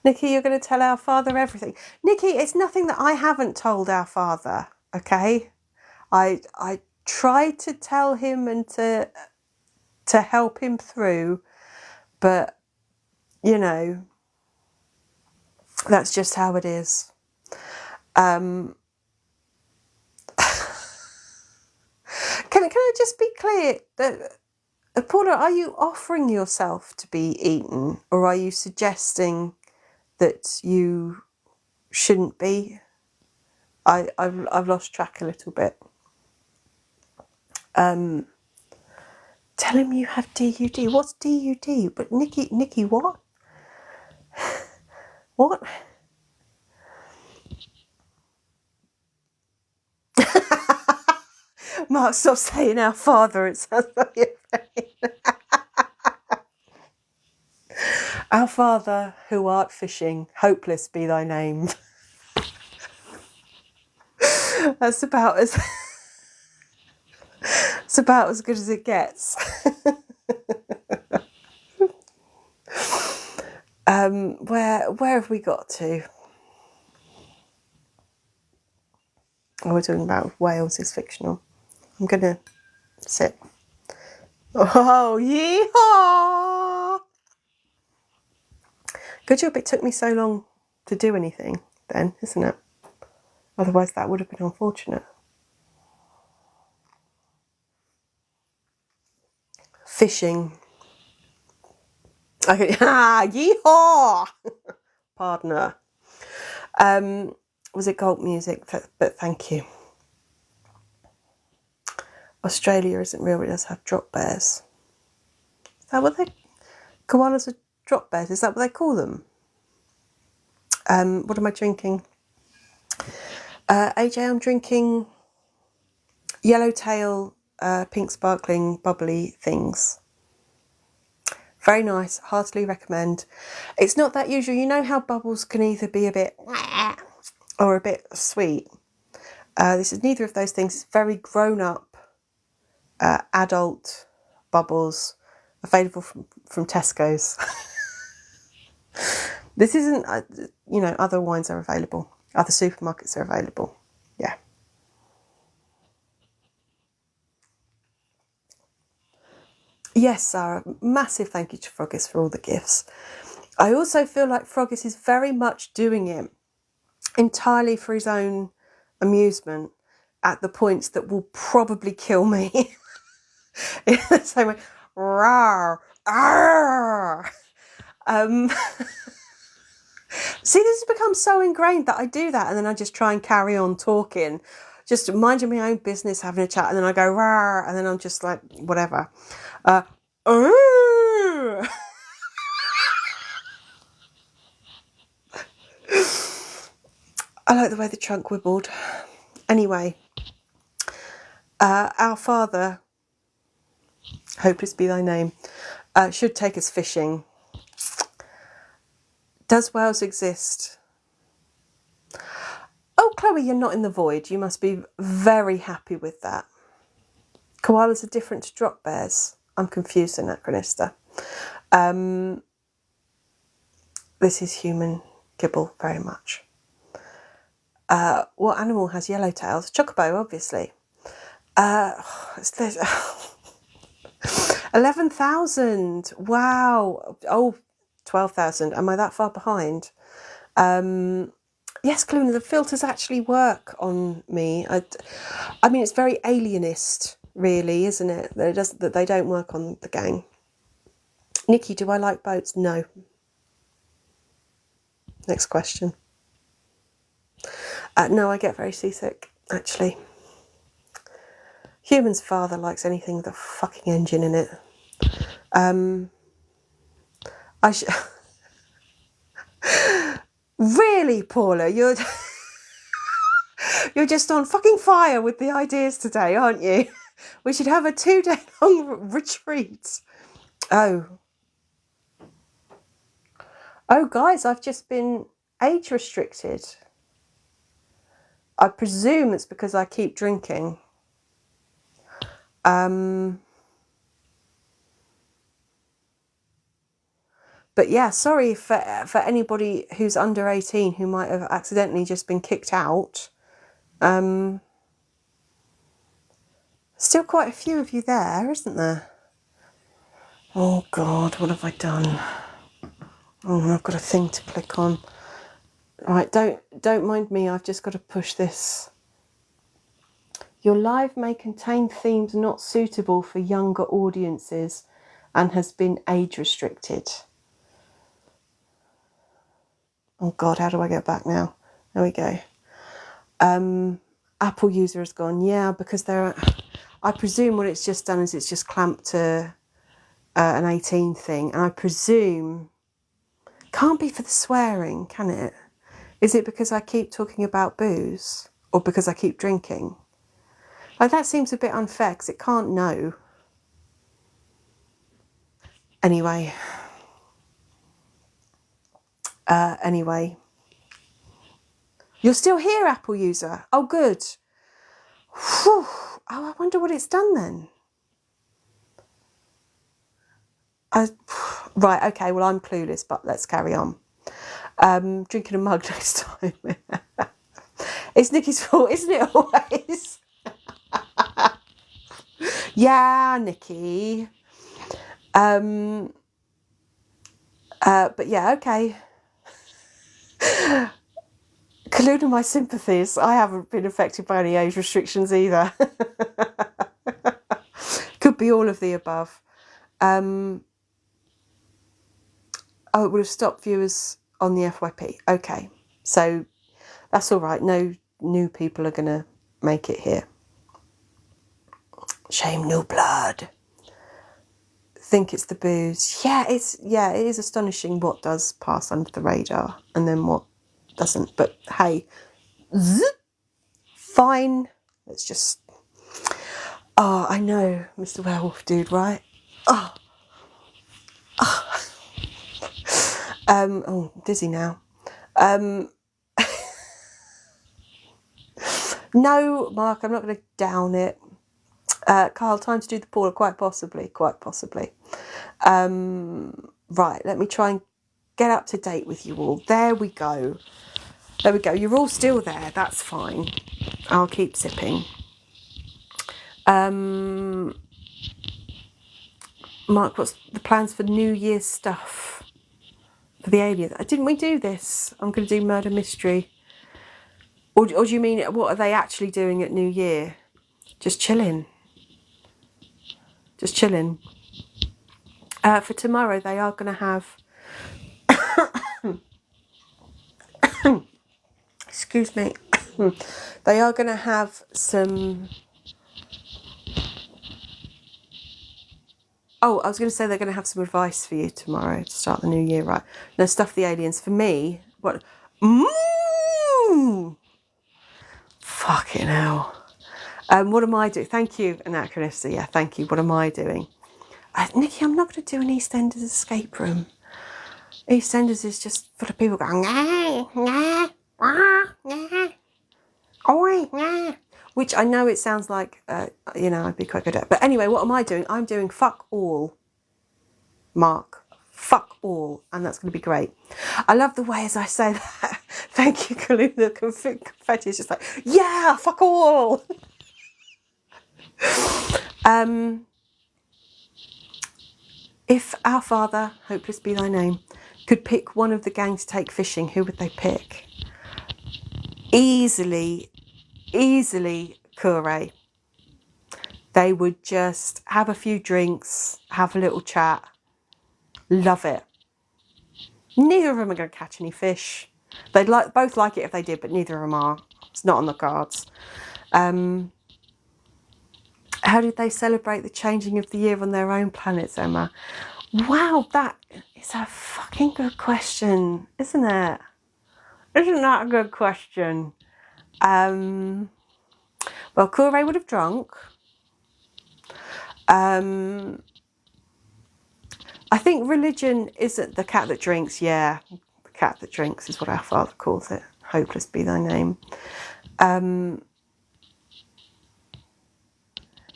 Nikki, you're going to tell our father everything. Nikki, it's nothing that I haven't told our father. Okay, I tried to tell him and to help him through, but you know, that's just how it is. Can I just be clear that, Paula, are you offering yourself to be eaten, or are you suggesting that you shouldn't be? I've lost track a little bit. Tell him you have DUD. What's DUD? But Nikki, what? What? Mark, stop saying our father. It sounds like you're saying. Our Father, who art fishing, hopeless be thy name. That's about as it's about as good as it gets. Where have we got to? Oh, we're talking about Wales is fictional. I'm gonna sit. Oh, yeehaw! Good job it took me so long to do anything then, isn't it? Otherwise that would have been unfortunate. Fishing. Okay, yeehaw! Partner. Was it Gulp music? But thank you. Australia isn't real, it does have drop bears. Is that what koalas are drop bears? Is that what they call them? What am I drinking? AJ, I'm drinking Yellowtail pink sparkling bubbly things. Very nice, heartily recommend. It's not that usual. You know how bubbles can either be a bit or a bit sweet. This is neither of those things. It's very grown up, adult bubbles, available from Tesco's. This isn't, other wines are available. Other supermarkets are available. Yeah. Yes, Sarah, massive thank you to Froggis for all the gifts. I also feel like Froggis is very much doing it entirely for his own amusement at the points that will probably kill me. In the same way, rawr, arr. See, this has become so ingrained that I do that and then I just try and carry on talking, just minding my own business, having a chat, and then I go rawr, and then I'm just like, whatever. Arr. I like the way the trunk wibbled. Anyway, our Father, hopeless be thy name, should take us fishing. Does whales exist? Oh, Chloe, you're not in the void. You must be very happy with that. Koalas are different to drop bears. I'm confused, Anachronista. This is human kibble, very much. What animal has yellow tails? Chocobo, obviously. 11,000. Wow. Oh, 12,000. Am I that far behind? Yes, Cluna, the filters actually work on me. I mean, it's very alienist, really, isn't it? That they don't work on the gang. Nikki, do I like boats? No. Next question. No, I get very seasick, actually. Human's father likes anything with a fucking engine in it. Really, Paula, you're just on fucking fire with the ideas today, aren't you? We should have a 2-day long retreat. Oh, guys, I've just been age restricted. I presume it's because I keep drinking. But yeah, sorry for anybody who's under 18 who might have accidentally just been kicked out. Still quite a few of you there, isn't there? Oh God, what have I done? Oh, I've got a thing to click on. Right, don't mind me, I've just got to push this. Your live may contain themes not suitable for younger audiences and has been age restricted. Oh God, how do I get back now? There we go. Apple user has gone, yeah, because I presume what it's just done is it's just clamped to an 18 thing, and I presume, can't be for the swearing, can it? Is it because I keep talking about booze, or because I keep drinking? Like, that seems a bit unfair, because it can't know. Anyway. Anyway. You're still here, Apple user. Oh, good. Whew. Oh, I wonder what it's done then. Right, okay, well, I'm clueless, but let's carry on. Drinking a mug next time. It's Nikki's fault, isn't it, always? Yeah, Nikki. But yeah, okay. Kaluna, my sympathies. I haven't been affected by any age restrictions either. Could be all of the above. Oh, it would have stopped viewers on the FYP. Okay, so that's all right. No new people are going to make it here. Shame no blood. Think it's the booze. Yeah, it is astonishing what does pass under the radar and then what doesn't. But hey, fine. Let's just. Oh, I know, Mr. Werewolf Dude, right? Oh, dizzy now. No, Mark, I'm not going to down it. Carl, time to do the Paula, quite possibly. Right, let me try and get up to date with you all. There we go. You're all still there. That's fine. I'll keep sipping. Mark, what's the plans for New Year's stuff for the aliens? Didn't we do this? I'm going to do murder mystery. Or do you mean, what are they actually doing at New Year? Just chilling. Just chilling. For tomorrow, they are going to have... excuse me. They are going to have some... Oh, I was going to say they're going to have some advice for you tomorrow to start the new year, right? No, stuff the aliens. For me, what... Fucking hell. What am I doing? Thank you, Anachronistic. Yeah, thank you. What am I doing? Nikki, I'm not going to do an EastEnders escape room. EastEnders is just full of people going, nah, nah, nah, nah, oi, nah. Which I know it sounds like, I'd be quite good at. But anyway, what am I doing? I'm doing fuck all, Mark. Fuck all. And that's going to be great. I love the way as I say that. Thank you, Kaluna. The confetti is just like, yeah, fuck all. If our father, hopeless be thy name, could pick one of the gang to take fishing, who would they pick? Easily Kure. They would just have a few drinks, have a little chat, love it. Neither of them are going to catch any fish. They'd both like it if they did, but neither of them are. It's not on the cards. How did they celebrate the changing of the year on their own planets, Emma? Wow, that is a fucking good question, isn't it? Isn't that a good question? Well, Kure would have drunk. I think religion isn't the cat that drinks. Yeah, the cat that drinks is what our father calls it. Hopeless be thy name.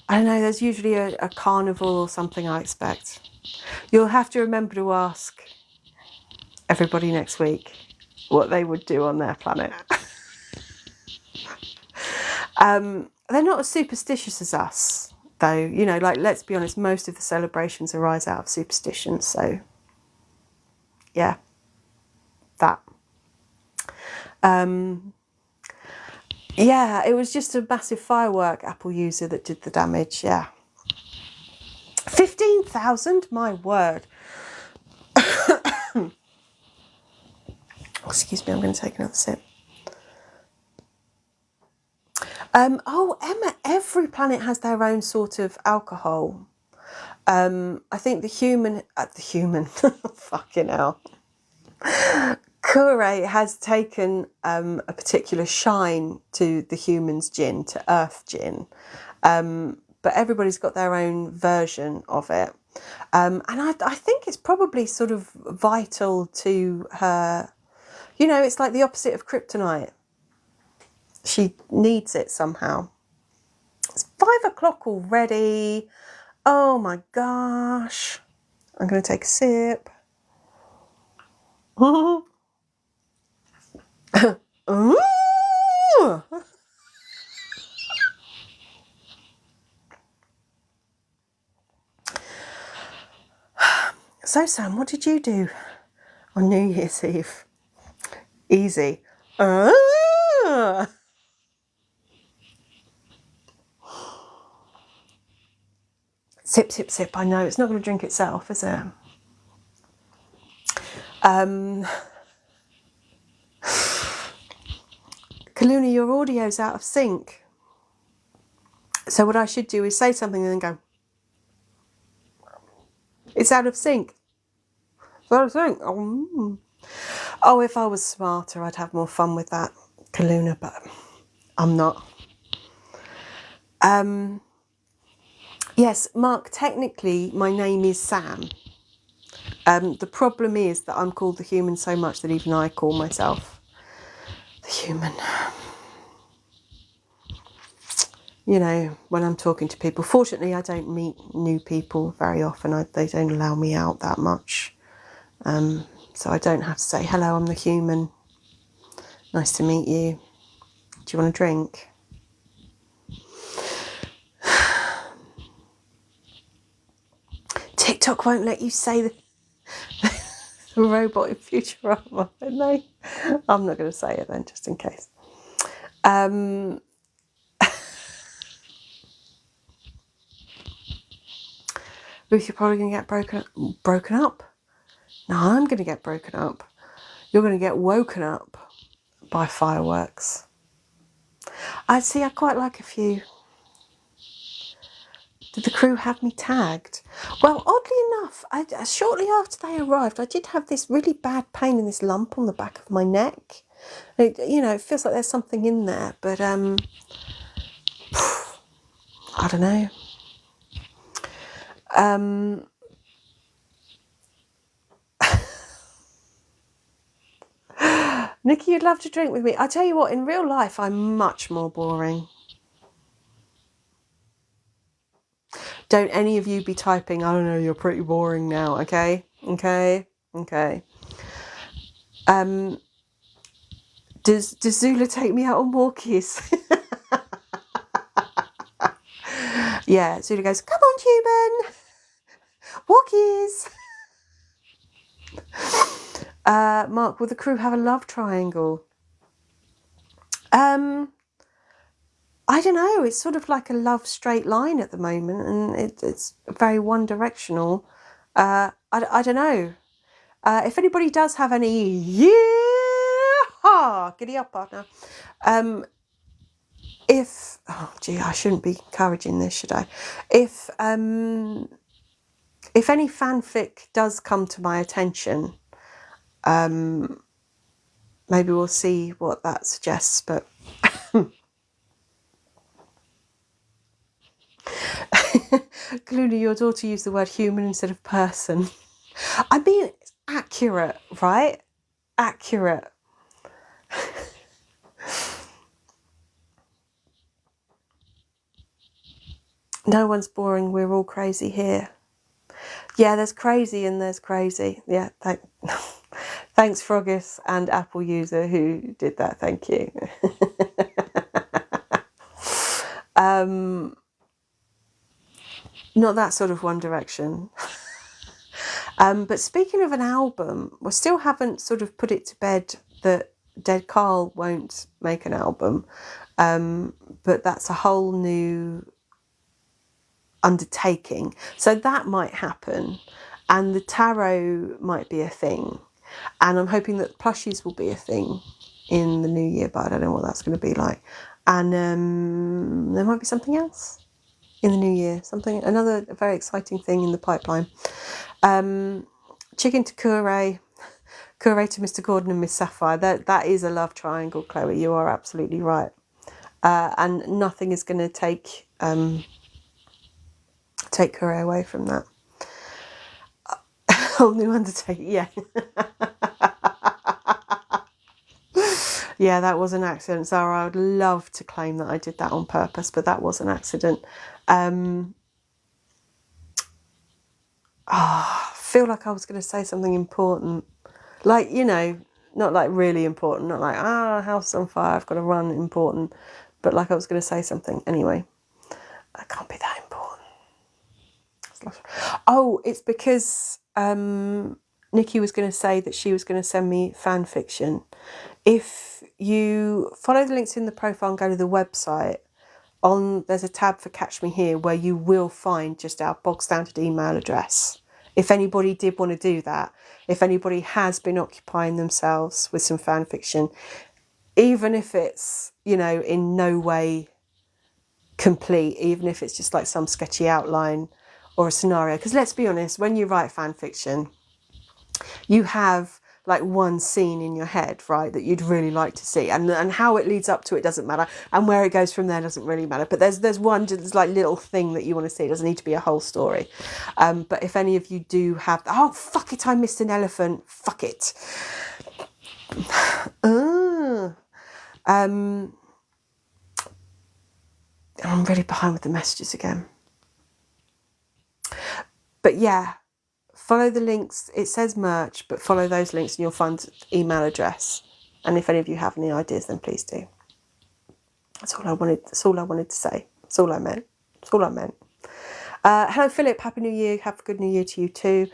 I don't know, there's usually a carnival or something, I expect. You'll have to remember to ask everybody next week what they would do on their planet. They're not as superstitious as us, though. You know, like, let's be honest, most of the celebrations arise out of superstition. So, yeah, that. Yeah, it was just a massive firework Apple user that did the damage, yeah. 15,000? My word. Excuse me, I'm going to take another sip. Oh, Emma, every planet has their own sort of alcohol. I think the human, fucking hell. Kure has taken a particular shine to the human's gin, to Earth gin. But everybody's got their own version of it. And I think it's probably sort of vital to her. You know, it's like the opposite of kryptonite. She needs it somehow. It's 5 o'clock already. Oh my gosh. I'm going to take a sip. Ooh. So, Sam, what did you do on New Year's Eve? Easy. Sip, sip, sip. I know, it's not going to drink itself, is it? Kaluna, your audio's out of sync. So what I should do is say something and then go, it's out of sync. It's out of sync. Oh, if I was smarter, I'd have more fun with that, Kaluna, but I'm not. Yes, Mark, technically my name is Sam. The problem is that I'm called the human so much that even I call myself the human. You know, when I'm talking to people. Fortunately, I don't meet new people very often. They don't allow me out that much. So I don't have to say, hello, I'm the human. Nice to meet you. Do you want a drink? TikTok won't let you say the robot in Futurama, don't they? I'm not going to say it then, just in case. Ruth, you're probably going to get broken up. No, I'm going to get broken up. You're going to get woken up by fireworks. I quite like a few. Did the crew have me tagged? Well, oddly enough, shortly after they arrived, I did have this really bad pain in this lump on the back of my neck. It feels like there's something in there, but I don't know. Nikki, you'd love to drink with me. I tell you what, in real life, I'm much more boring. Don't any of you be typing, I don't know, you're pretty boring now, okay? Okay? Does Zula take me out on walkies? Yeah, Zula goes, come on, human! Walkies! Mark, will the crew have a love triangle? I don't know. It's sort of like a love straight line at the moment, and it's very one directional. I don't know. If anybody does have any, giddy up, partner. I shouldn't be encouraging this, should I? If any fanfic does come to my attention, maybe we'll see what that suggests, but Kaluna, your daughter used the word human instead of person. I mean, it's accurate, right? Accurate. No one's boring, we're all crazy here. Yeah, there's crazy and there's crazy. Yeah, thanks Frogis and Apple user who did that, thank you. Not that sort of One Direction. But speaking of an album, we still haven't sort of put it to bed that Dead Carl won't make an album. But that's a whole new undertaking. So that might happen. And the tarot might be a thing. And I'm hoping that plushies will be a thing in the new year, but I don't know what that's going to be like. And there might be something else in the new year, another very exciting thing in the pipeline. Chicken to Kure to Mr. Gordon and Miss Sapphire. That is a love triangle, Chloe. You are absolutely right. And nothing is going to take Kure away from that. Whole new undertaking, yeah. Yeah, that was an accident, Zara. I would love to claim that I did that on purpose, but that was an accident. I feel like I was going to say something important. Like, not like really important, not like, house on fire, I've got to run, important. But like I was going to say something. Anyway, I can't be that important. Oh, it's because Nikki was going to say that she was going to send me fan fiction. If you follow the links in the profile and go to the website, there's a tab for Catch Me Here where you will find just our bog standard email address. If anybody did want to do that, if anybody has been occupying themselves with some fan fiction, even if it's, in no way complete, even if it's just like some sketchy outline or a scenario. Because let's be honest, when you write fan fiction, you have like one scene in your head, right, that you'd really like to see, and how it leads up to it doesn't matter, and where it goes from there doesn't really matter. But there's one just like little thing that you want to see. It doesn't need to be a whole story. But if any of you do have, oh fuck it, I missed an elephant. Fuck it. I'm really behind with the messages again. But yeah. Follow the links. It says merch, but follow those links and you'll find the email address. And if any of you have any ideas, then please do. That's all I wanted to say. That's all I meant. Hello, Philip. Happy New Year. Have a good New Year to you too.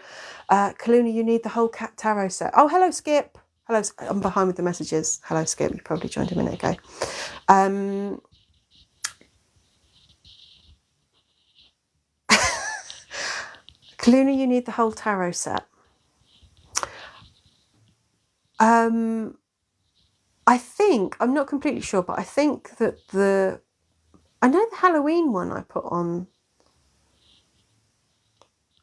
Kaluna, you need the whole cat tarot set. Oh, hello, Skip. Hello, I'm behind with the messages. Hello, Skip. You probably joined a minute ago. Kaluna, you need the whole tarot set. I think, I'm not completely sure, but I think that I know the Halloween one I put on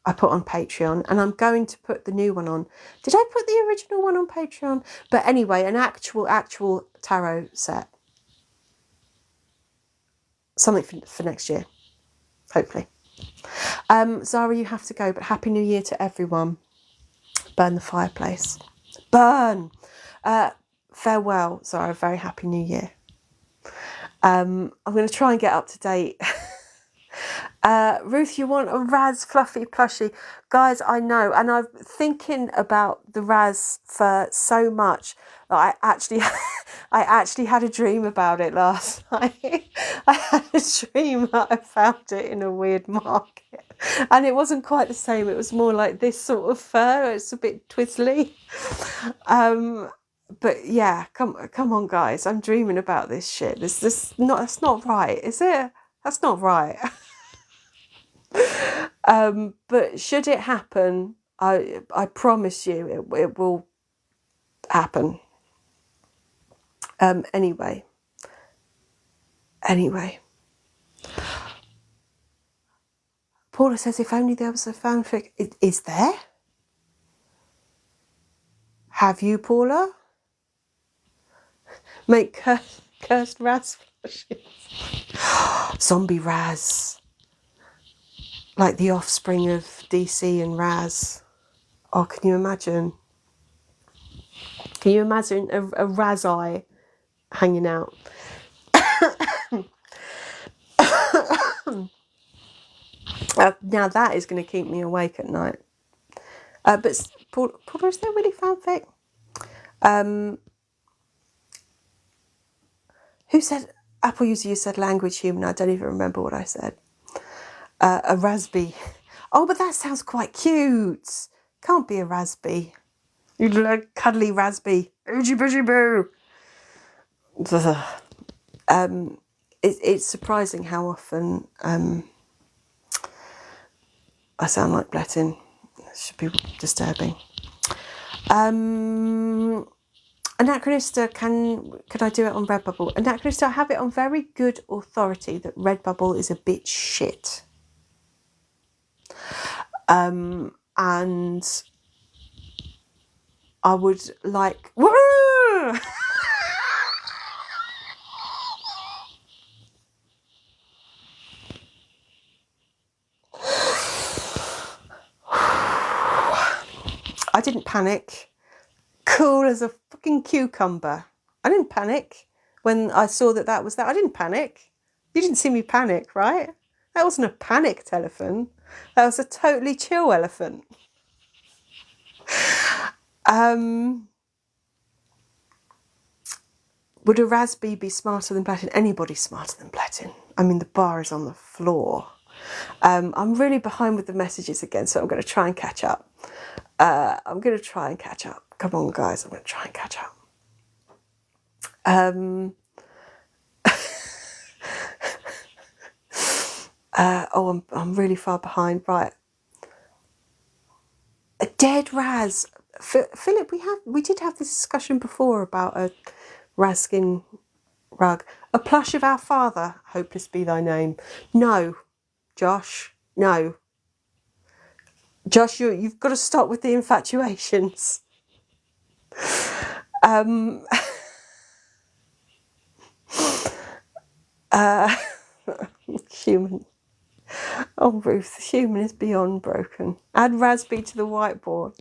Patreon, and I'm going to put the new one on. Did I put the original one on Patreon? But anyway, an actual tarot set. Something for next year, hopefully. Zara, you have to go, but Happy New Year to everyone. Burn the fireplace. Burn! Farewell, Zara. Very Happy New Year. I'm going to try and get up to date. Ruth, you want a Raz fluffy plushie? Guys, I know, and I'm thinking about the Raz for so much that I actually had a dream about it last night. I had a dream that I found it in a weird market, and it wasn't quite the same. It was more like this sort of fur. It's a bit twizzly. But yeah, come on, guys. I'm dreaming about this shit. That's not right, is it? That's not right. But should it happen, I promise you it will happen. Anyway. Paula says, if only there was a fanfic. Is there? Have you, Paula? Make cursed Raz plushies. Zombie Raz. Like the offspring of DC and Raz. Oh, can you imagine? Can you imagine a Raz eye hanging out? Now that is going to keep me awake at night. But Paula, is there really fanfic? Who said, Apple user, you said language human? I don't even remember what I said. A Raspy. Oh, but that sounds quite cute. Can't be a Raspy. You like cuddly Raspy. Oogie boogie boo. It's surprising how often I sound like Blettin. It should be disturbing. Anachronista, could I do it on Redbubble? Anachronista, I have it on very good authority that Redbubble is a bit shit. And I would like... Woo! I didn't panic. Cool as a fucking cucumber. I didn't panic when I saw that was that. I didn't panic. You didn't see me panic, right? That wasn't a panicked elephant. That was a totally chill elephant. Would a Raspy be smarter than Blettin? Anybody's smarter than Blettin. I mean, the bar is on the floor. I'm really behind with the messages again, so I'm going to try and catch up. Come on, guys, I'm going to try and catch up. I'm really far behind. Right. A dead Raz. Philip, we did have this discussion before about a Raskin rug. A plush of our father, hopeless be thy name. No, Josh, no. Josh, you've got to stop with the infatuations. Human. Oh, Ruth, human is beyond broken. Add Raspy to the whiteboard.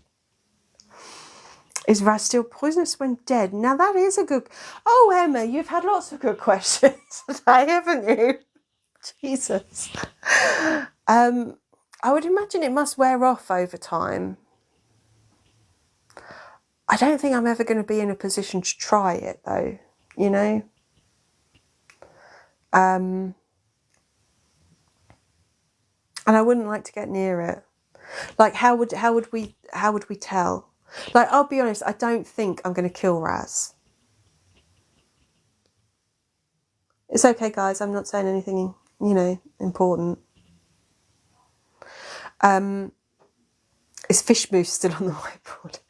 Is Raz still poisonous when dead? Now that is a good... Oh, Emma, you've had lots of good questions today, haven't you? Jesus. I would imagine it must wear off over time. I don't think I'm ever going to be in a position to try it, though, you know? And I wouldn't like to get near it. Like, how would we tell? Like, I'll be honest, I don't think I'm going to kill Raz. It's okay, guys. I'm not saying anything, you know, important. Is Fish Moose still on the whiteboard?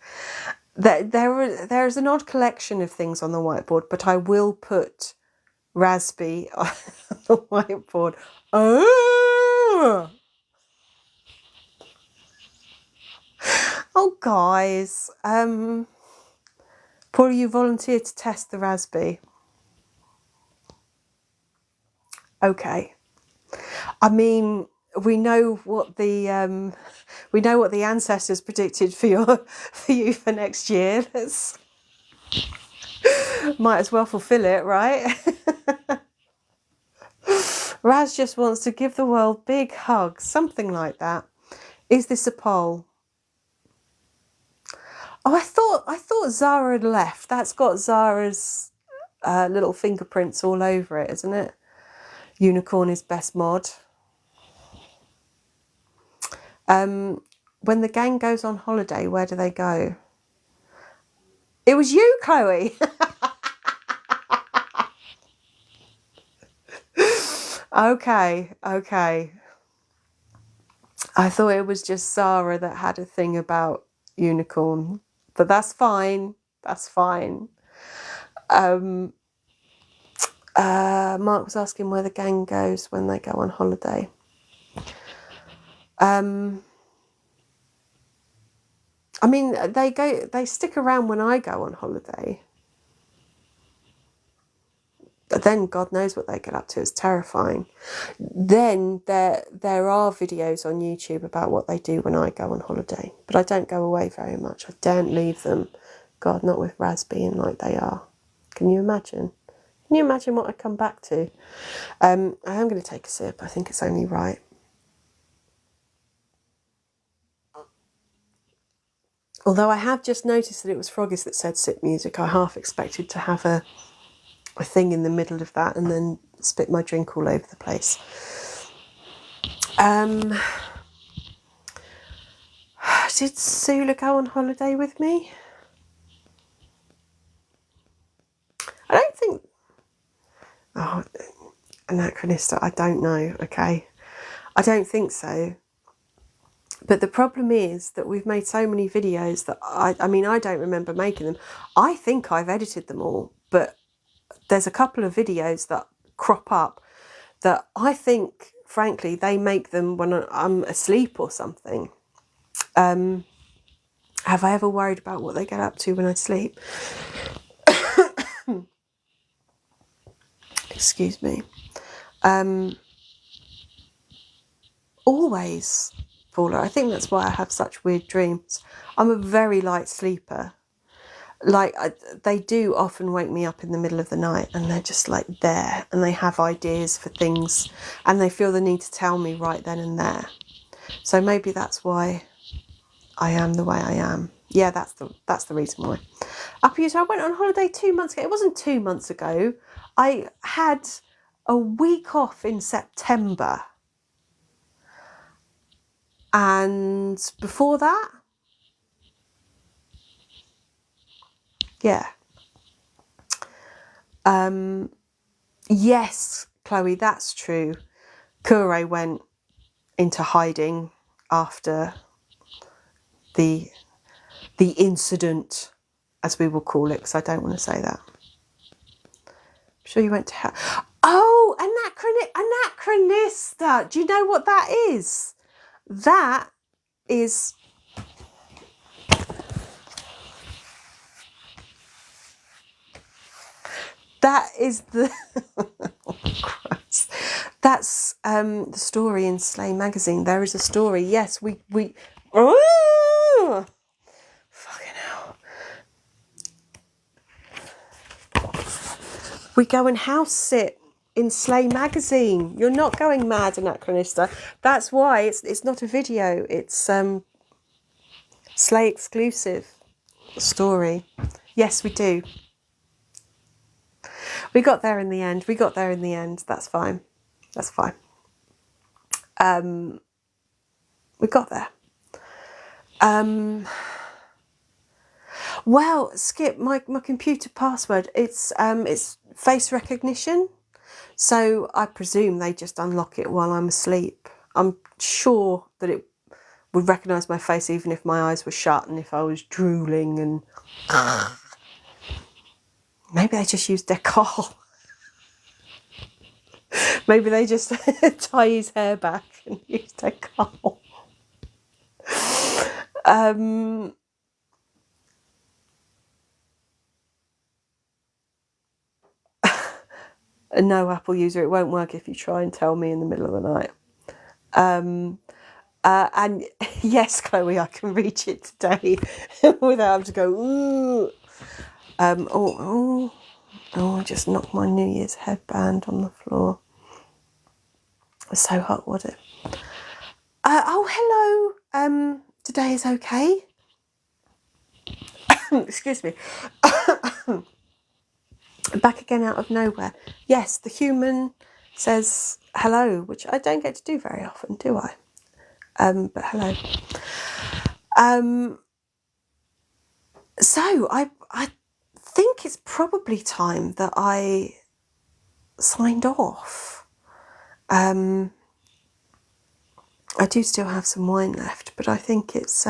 There is an odd collection of things on the whiteboard, but I will put Razby on the whiteboard. Oh, guys. Paul, you volunteered to test the Razby. Okay. I mean, we know what the ancestors predicted for you for next year. Might as well fulfill it, right? Raz just wants to give the world big hugs, something like that. Is this a poll? Oh, I thought Zara had left. That's got Zara's little fingerprints all over it, isn't it? Unicorn is best mod. When the gang goes on holiday, where do they go? It was you, Chloe. Okay. I thought it was just Zara that had a thing about unicorn, but that's fine. That's fine. Mark was asking where the gang goes when they go on holiday. I mean, they stick around when I go on holiday. But then God knows what they get up to. It's terrifying. Then there are videos on YouTube about what they do when I go on holiday. But I don't go away very much. I don't leave them. God, not with Raz being like they are. Can you imagine? Can you imagine what I come back to? I am going to take a sip. I think it's only right. Although I have just noticed that it was Froggies that said sip music. I half expected to have a thing in the middle of that and then spit my drink all over the place. Did Sula go on holiday with me? I don't think... Oh, Anachronista, I don't know, okay? I don't think so. But the problem is that we've made so many videos that I mean, I don't remember making them. I think I've edited them all, but there's a couple of videos that crop up that I think, frankly, they make them when I'm asleep or something. Have I ever worried about what they get up to when I sleep? Excuse me. Always, Paula. I think that's why I have such weird dreams. I'm a very light sleeper. Like, they do often wake me up in the middle of the night and they're just like there and they have ideas for things and they feel the need to tell me right then and there. So maybe that's why I am the way I am. Yeah, that's the reason why. Up here, so I went on holiday 2 months ago. It wasn't 2 months ago. I had a week off in September. And before that, yeah. Yes, Chloe, that's true. Kure went into hiding after the incident, as we will call it, because I don't want to say that. I'm sure you went to... Oh, Anachronista. Do you know what that is? That is... That is the... Oh, Christ. That's the story in Slay magazine. There is a story. Yes, we... Oh! Fucking hell. We go and house sit in Slay magazine. You're not going mad, Anachronista. That's why it's not a video. It's Slay exclusive story. Yes, we do. We got there in the end. That's fine. That's fine. We got there. Well, Skip, my computer password, it's face recognition. So I presume they just unlock it while I'm asleep. I'm sure that it would recognise my face even if my eyes were shut and if I was drooling, and maybe they just use Decal. Maybe they just tie his hair back and use Decal. No, Apple user, it won't work if you try and tell me in the middle of the night. And yes, Chloe, I can reach it today without having to go, ooh. I just knocked my New Year's headband on the floor. It's so hot, was it? Hello. Today is okay. Excuse me. Back again out of nowhere. Yes, the human says hello, which I don't get to do very often, do I? But hello. So I think it's probably time that I signed off. I do still have some wine left, but I think it's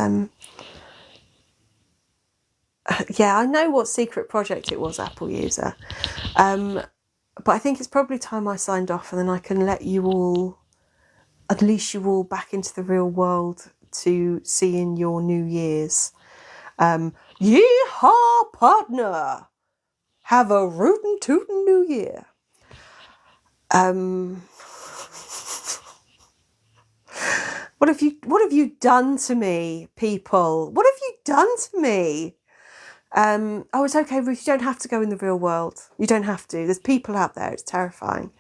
yeah, I know what secret project it was, Apple user. But I think it's probably time I signed off, and then I can let you all, unleash you all back into the real world to see in your New Year's. Yeehaw, partner! Have a rootin' tootin' New Year. What have you done to me, people? What have you done to me? Oh, it's okay, Ruth. You don't have to go in the real world. You don't have to. There's people out there. It's terrifying.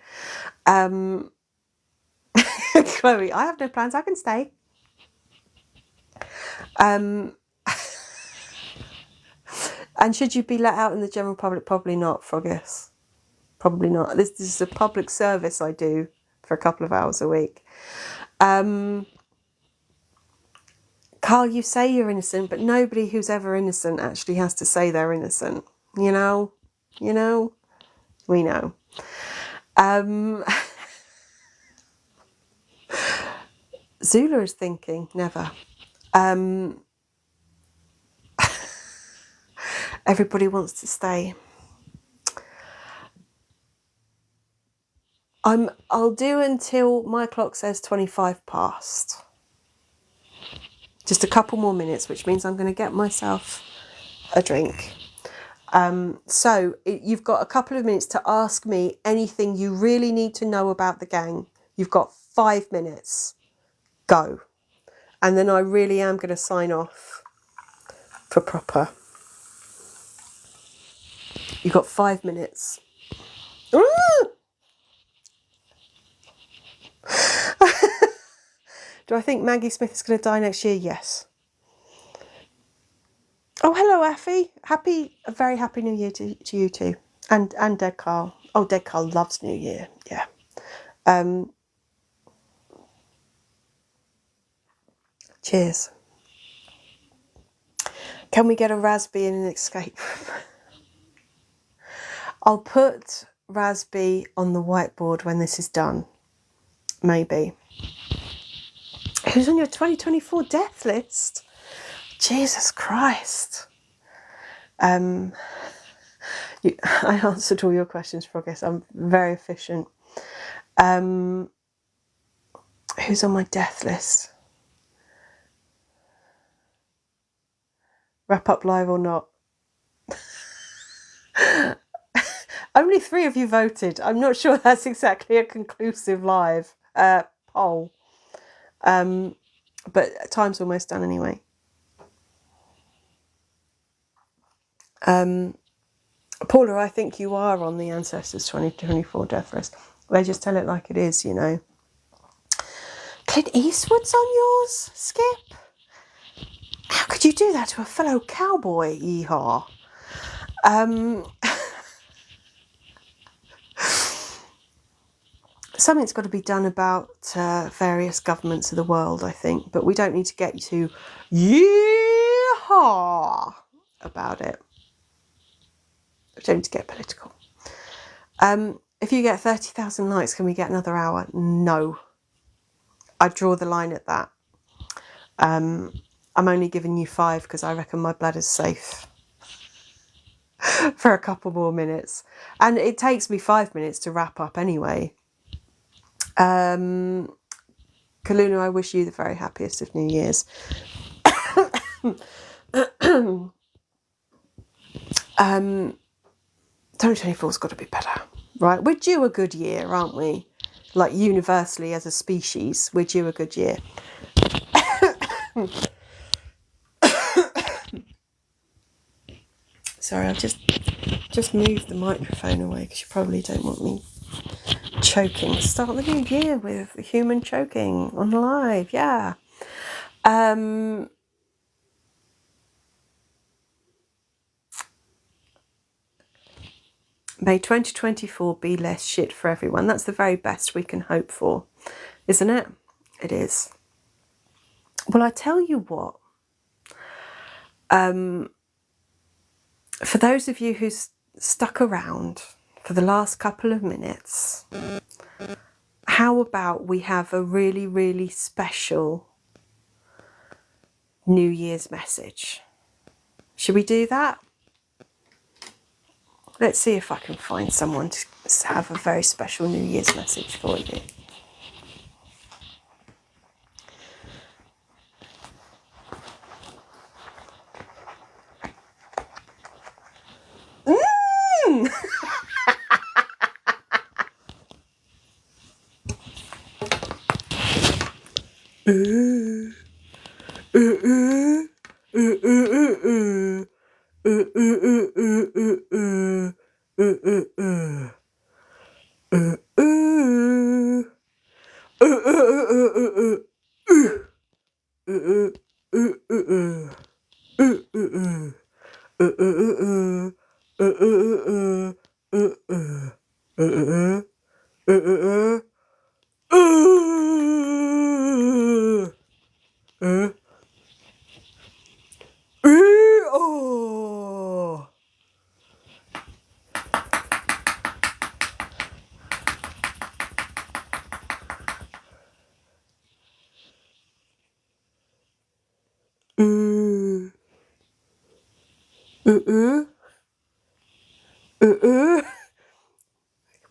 Chloe, I have no plans. I can stay. And should you be let out in the general public? Probably not, Froggus. Probably not. This is a public service I do for a couple of hours a week. Carl, you say you're innocent, but nobody who's ever innocent actually has to say they're innocent. You know? We know. Zula is thinking, never. Everybody wants to stay. I'll do until my clock says 25 past. Just a couple more minutes, which means I'm going to get myself a drink. So you've got a couple of minutes to ask me anything you really need to know about the gang. You've got 5 minutes. Go. And then I really am going to sign off for proper. You've got 5 minutes. Do I think Maggie Smith is going to die next year? Yes. Oh, hello, Effie. A very happy New Year to you too. And Dead Carl. Oh, Dead Carl loves New Year. Yeah. Cheers. Can we get a Raspberry in an escape room? I'll put Raspberry on the whiteboard when this is done. Maybe. Who's on your 2024 death list? Jesus Christ. I answered all your questions, Froggus. I'm very efficient. Who's on my death list? Wrap up live or not? Only 3 of you voted. I'm not sure that's exactly a conclusive live poll. But time's almost done anyway. Paula, I think you are on the Ancestors 2024 death list. They just tell it like it is, you know. Clint Eastwood's on yours, Skip? How could you do that to a fellow cowboy? Yeehaw. something's got to be done about various governments of the world, I think, but we don't need to get too yeehaw about it. We don't need to get political. If you get 30,000 likes, can we get another hour? No. I draw the line at that. I'm only giving you 5 because I reckon my bladder's safe for a couple more minutes. And it takes me 5 minutes to wrap up anyway. Kaluna, I wish you the very happiest of New Years. 2024's got to be better, right? We're due a good year, aren't we? Like universally as a species, we're due a good year. Sorry, I've just moved the microphone away because you probably don't want me choking. Start the new year with human choking on live, yeah. May 2024 be less shit for everyone. That's the very best we can hope for, isn't it? It is. Well, I tell you what. For those of you who stuck around for the last couple of minutes, how about we have a really, really special New Year's message? Should we do that? Let's see if I can find someone to have a very special New Year's message for you.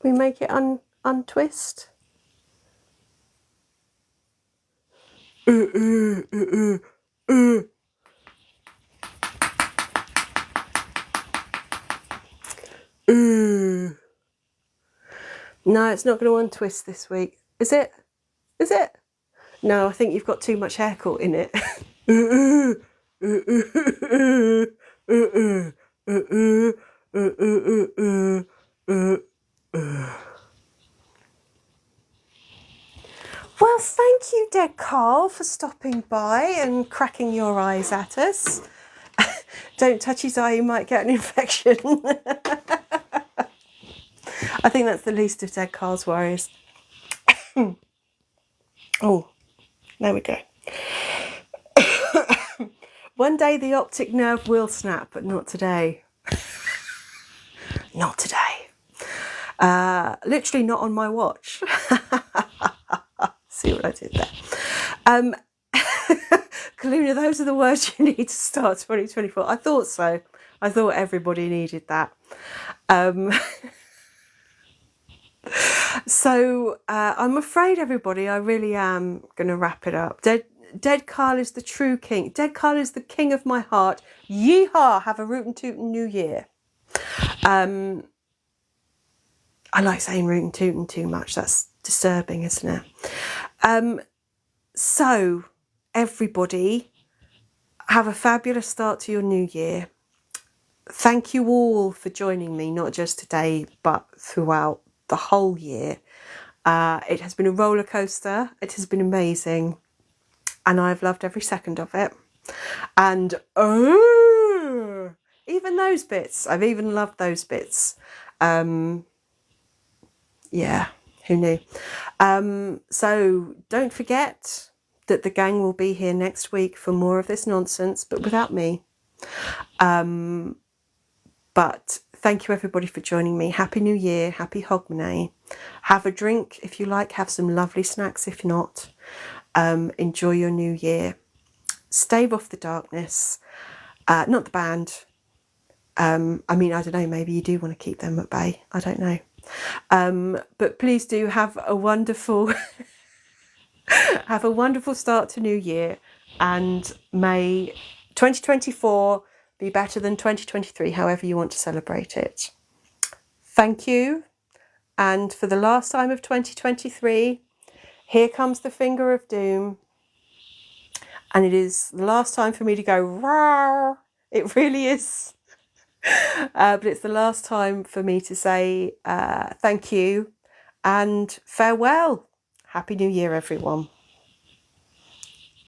Can we make it untwist? No, it's not going to untwist this week. Is it? Is it? No, I think you've got too much hair caught in it. Well, thank you, Dead Carl, for stopping by and cracking your eyes at us. Don't touch his eye, you might get an infection. I think that's the least of Dead Carl's worries. Oh, there we go. One day the optic nerve will snap, but not today. Not today. Literally not on my watch. See what I did there. Kaluna, those are the words you need to start 2024. I thought so. I thought everybody needed that. So I'm afraid, everybody, I really am going to wrap it up. Dead Carl is the true king. Dead Carl is the king of my heart. Yeehaw! Have a rootin' tootin' new year. I like saying rootin' tootin' too much. That's disturbing, isn't it? So, everybody, have a fabulous start to your new year. Thank you all for joining me, not just today, but throughout the whole year. It has been a roller coaster. It has been amazing. And I've loved every second of it. And even those bits. I've even loved those bits. Yeah, Who knew? So don't forget that the gang will be here next week for more of this nonsense, but without me. But thank you everybody for joining me. Happy New Year, happy Hogmanay. Have a drink if you like, have some lovely snacks if not. Enjoy your new year. Stave off the darkness. Not the band. I mean, I don't know, maybe you do want to keep them at bay. I don't know. But please do have a wonderful have a wonderful start to New Year, and may 2024 be better than 2023, however you want to celebrate it. Thank you. And for the last time of 2023, here comes the finger of doom. And it is the last time for me to go, rawr. It really is. But it's the last time for me to say thank you and farewell. Happy New Year, everyone.